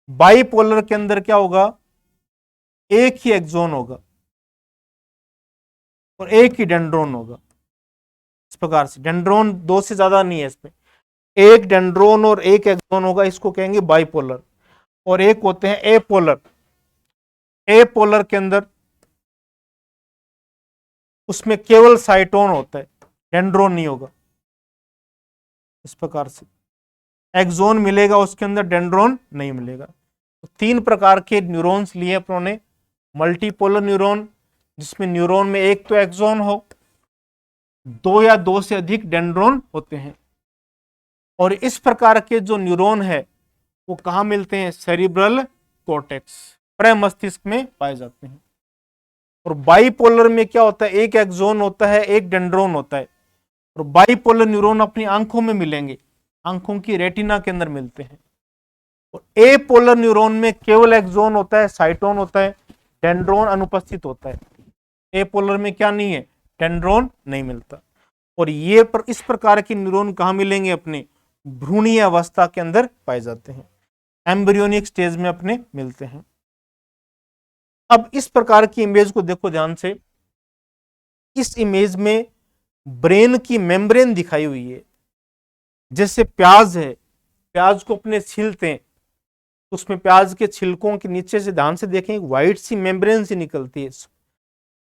बाइपोलर के अंदर क्या होगा? एक ही एक्सोन होगा और एक ही डेंड्रोन होगा। इस प्रकार से डेंड्रोन 2 से ज्यादा नहीं है इसमें, एक डेंड्रोन और एक एक्सोन होगा, इसको कहेंगे बाइपोलर। और एक होते हैं एपोलर। एपोलर के अंदर उसमें केवल साइटोन होता है, डेंड्रोन नहीं होगा। इस प्रकार से एक्सोन मिलेगा उसके अंदर, डेंड्रोन नहीं मिलेगा। तो 3 प्रकार के न्यूरॉन्स लिए अपने, मल्टीपोलर न्यूरॉन जिसमें न्यूरॉन में एक तो एक्सोन हो, 2 या 2 से अधिक डेंड्रोन होते हैं। और इस प्रकार के जो न्यूरॉन है वो कहां मिलते हैं? सेरिब्रल कॉर्टेक्स, प्रमस्तिष्क में पाए जाते हैं। और बाइपोलर में क्या होता है? एक एक्सोन होता है, एक डेंड्रोन होता है। और बाइपोलर न्यूरॉन अपनी आंखों में मिलेंगे, आंखों की रेटिना के अंदर मिलते हैं। और एपोलर न्यूरॉन में केवल एक्सोन होता है, साइटोन होता है, डेंड्रोन अनुपस्थित होता है। एपोलर में क्या नहीं है? डेंड्रोन नहीं मिलता। और ये इस प्रकार के न्यूरॉन कहां मिलेंगे? अपने भ्रूणीय अवस्था के अंदर पाए जाते हैं, एम्ब्रियोनिक स्टेज में अपने मिलते हैं। अब इस प्रकार की इमेज को देखो ध्यान से। इस इमेज में ब्रेन की मेम्ब्रेन दिखाई हुई है। जैसे प्याज है, प्याज को अपने छीलते हैं, उसमें प्याज के छिलकों के नीचे से ध्यान से देखें, व्हाइट सी मेम्ब्रेन सी निकलती है,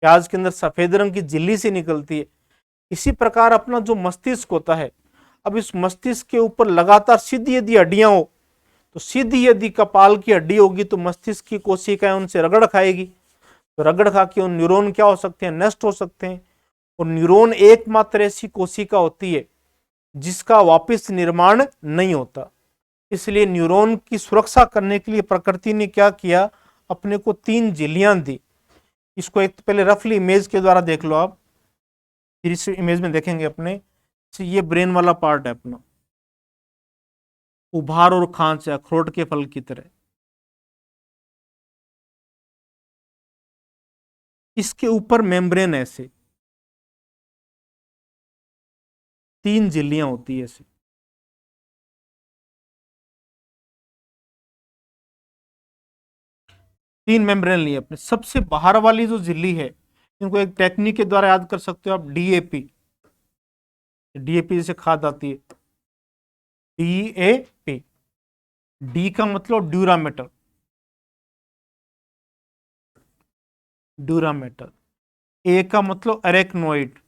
प्याज के अंदर सफेद रंग की झिल्ली सी निकलती है। इसी प्रकार अपना जो मस्तिष्क होता है, अब इस मस्तिष्क के ऊपर लगातार सीधी यदि हड्डियां हो, तो सीधी यदि कपाल की हड्डी होगी तो मस्तिष्क की कोशिकाएं उनसे रगड़ खाएगी, तो रगड़ खा के उन न्यूरॉन क्या हो सकते हैं? नष्ट हो सकते हैं। और न्यूरॉन एकमात्र ऐसी कोशिका होती है जिसका वापस निर्माण नहीं होता। इसलिए न्यूरॉन की सुरक्षा करने के लिए प्रकृति ने क्या किया? अपने को 3 झिल्लियां दी। इसको एक पहले रफली इमेज के द्वारा देख लो आप, फिर इस इमेज में देखेंगे अपने। ये ब्रेन वाला पार्ट है अपना, उभार और खांच है अखरोट के फल की तरह। इसके ऊपर मेम्ब्रेन ऐसे 3 झिल्लियां होती है ऐसे। 3 मेम्ब्रेन लिए अपने। सबसे बाहर वाली जो झिल्ली है, इनको एक टेक्निक के द्वारा याद कर सकते हो आप, डीएपी। डीएपी से खाद आती है, डीएपी। डी का मतलब ड्यूरामेटर, ड्यूरामेटर। ए का मतलब अरेक्नोइड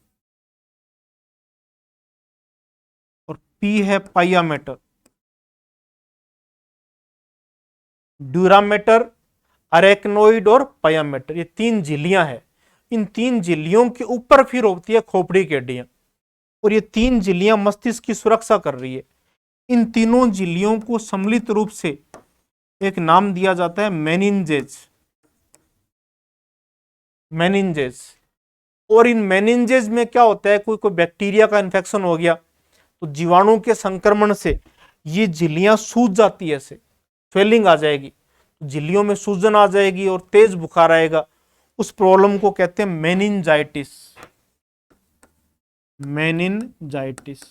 और पी है पाइयामेटर। ड्यूरामेटर, अरेक्नोइड और पायामेटर, ये 3 झिल्लियां हैं। इन 3 झिल्लियों के ऊपर फिर होती है खोपड़ी की हड्डियां, और ये 3 झिल्लियां मस्तिष्क की सुरक्षा कर रही है। इन तीनों झिल्लियों को सम्मिलित रूप से एक नाम दिया जाता है मेनिंजेज। मेनिंजेज। और इन मेनिंजेज में क्या होता है, कोई कोई बैक्टीरिया का इन्फेक्शन हो गया तो जीवाणु के संक्रमण से ये झिल्लियां सूज जाती है, ऐसे स्वेलिंग आ जाएगी, झिल्लियों में सूजन आ जाएगी और तेज बुखार आएगा। उस प्रॉब्लम को कहते हैं मेनिंजाइटिस। मेनिंजाइटिस।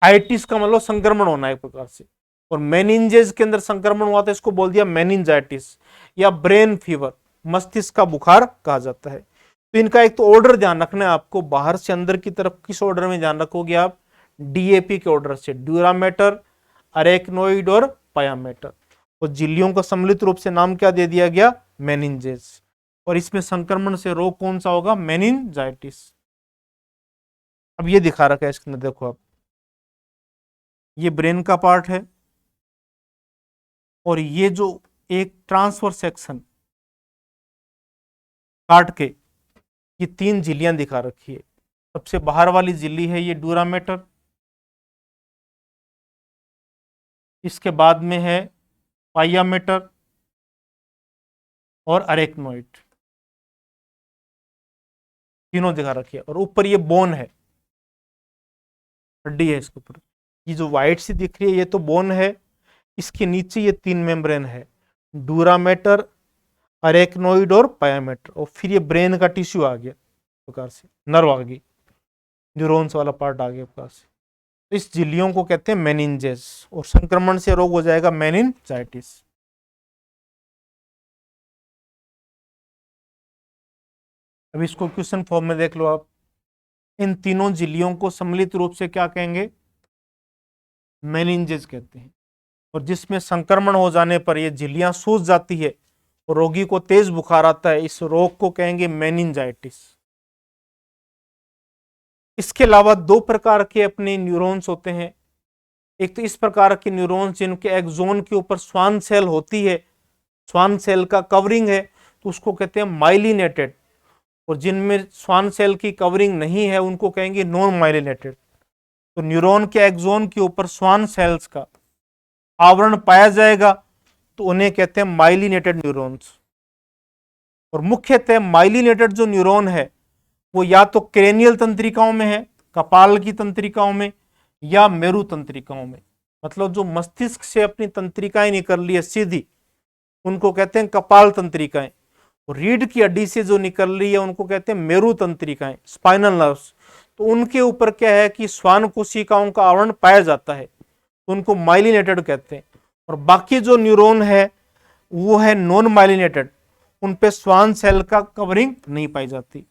आइटिस का मतलब संक्रमण होना एक प्रकार से, और मेनिंजेज के अंदर संक्रमण हुआ तो इसको बोल दिया मेनिंजाइटिस या ब्रेन फीवर, मस्तिष्क का बुखार कहा जाता है। तो इनका एक तो ऑर्डर ध्यान रखना है आपको, बाहर से अंदर की तरफ किस ऑर्डर में ध्यान रखोगे आप, डीएपी के ऑर्डर से, ड्यूरामेटर, अरेक्नोइड और पायामेटर। और झिल्लियों का सम्मिलित रूप से नाम क्या दे दिया गया, मेनिंजेस। और इसमें संक्रमण से रोग कौन सा होगा, मेनिंजाइटिस। अब ये दिखा रखा है इसके अंदर, देखो आप, ये ब्रेन का पार्ट है और ये जो एक ट्रांसफर सेक्शन काट के ये 3 झिल्लियां दिखा रखी है। सबसे बाहर वाली झिल्ली है ये ड्यूरामेटर, इसके बाद में है पायामेटर और अरेक्नोइड, तीनों दिखा रखी है। और ऊपर ये बोन है, हड्डी है इसके ऊपर, ये जो व्हाइट सी दिख रही है ये तो बोन है। इसके नीचे ये 3 मेम्ब्रेन है, ड्यूरामेटर, अरेक्नोइड और पायामेटर। और फिर ये ब्रेन का टिश्यू आ गया प्रकार से, नर्व आ गई, न्यूरॉन्स वाला पार्ट आ गया प्रकार से। इस झिल्लियों को कहते हैं मेनिंजेस, और संक्रमण से रोग हो जाएगा मेनिंजाइटिस। अब इसको क्वेश्चन फॉर्म में देख लो आप, इन तीनों झिल्लियों को सम्मिलित रूप से क्या कहेंगे, मेनिंजेस कहते हैं। और जिसमें संक्रमण हो जाने पर ये झिल्लियां सूज जाती है और रोगी को तेज बुखार आता है, इस रोग को कहेंगे मेनिंजाइटिस। इसके अलावा 2 प्रकार के अपने न्यूरॉन्स होते हैं। एक तो इस प्रकार के न्यूरॉन्स जिनके एक्सोन के ऊपर स्वान सेल होती है, स्वान सेल का कवरिंग है, तो उसको कहते हैं माइलिनेटेड। और जिनमें स्वान सेल की कवरिंग नहीं है उनको कहेंगे नॉन माइलिनेटेड। तो न्यूरॉन के एक्सोन के ऊपर स्वान सेल्स का आवरण पाया जाएगा तो उन्हें कहते हैं माइलिनेटेड न्यूरॉन्स। और मुख्यतः माइलिनेटेड जो न्यूरॉन है वो या तो क्रेनियल तंत्रिकाओं में है, कपाल की तंत्रिकाओं में, या मेरु तंत्रिकाओं में। मतलब जो मस्तिष्क से अपनी तंत्रिकाएं निकल रही है सीधी, उनको कहते हैं कपाल तंत्रिकाएं। और रीढ़ की हड्डी से जो निकल रही है उनको कहते हैं मेरु तंत्रिकाएं, स्पाइनल नर्व्स। तो उनके ऊपर क्या है कि श्वान कोशिकाओं का आवरण पाया जाता है, तो उनको माइलिनेटेड कहते हैं। और बाकी जो न्यूरॉन है वो है नॉन माइलिनेटेड, उन पे श्वान सेल का कवरिंग नहीं पाई जाती।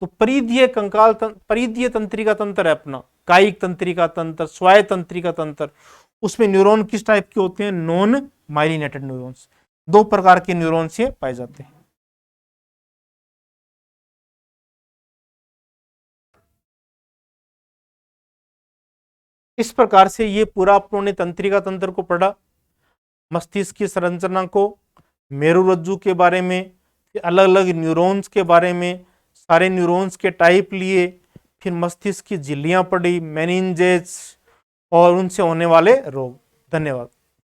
तो परिधीय कंकाल परिधीय तंत्रिका तंत्र है अपना, कायिक तंत्रिका तंत्र, स्वाय तंत्रिका तंत्र, उसमें न्यूरॉन किस टाइप के होते हैं, नॉन माइलिनेटेड न्यूरॉन्स। 2 प्रकार के न्यूरॉन्स ये पाए जाते हैं। इस प्रकार से ये पूरा अपने तंत्रिका तंत्र को पढ़ा, मस्तिष्क की संरचना को, मेरुरज्जु के बारे में, अलग अलग न्यूरॉन्स के बारे में, सारे न्यूरॉन्स के टाइप लिए, फिर मस्तिष्क की झिल्लियां पढ़ी, मेनिंजेस और उनसे होने वाले रोग। धन्यवाद।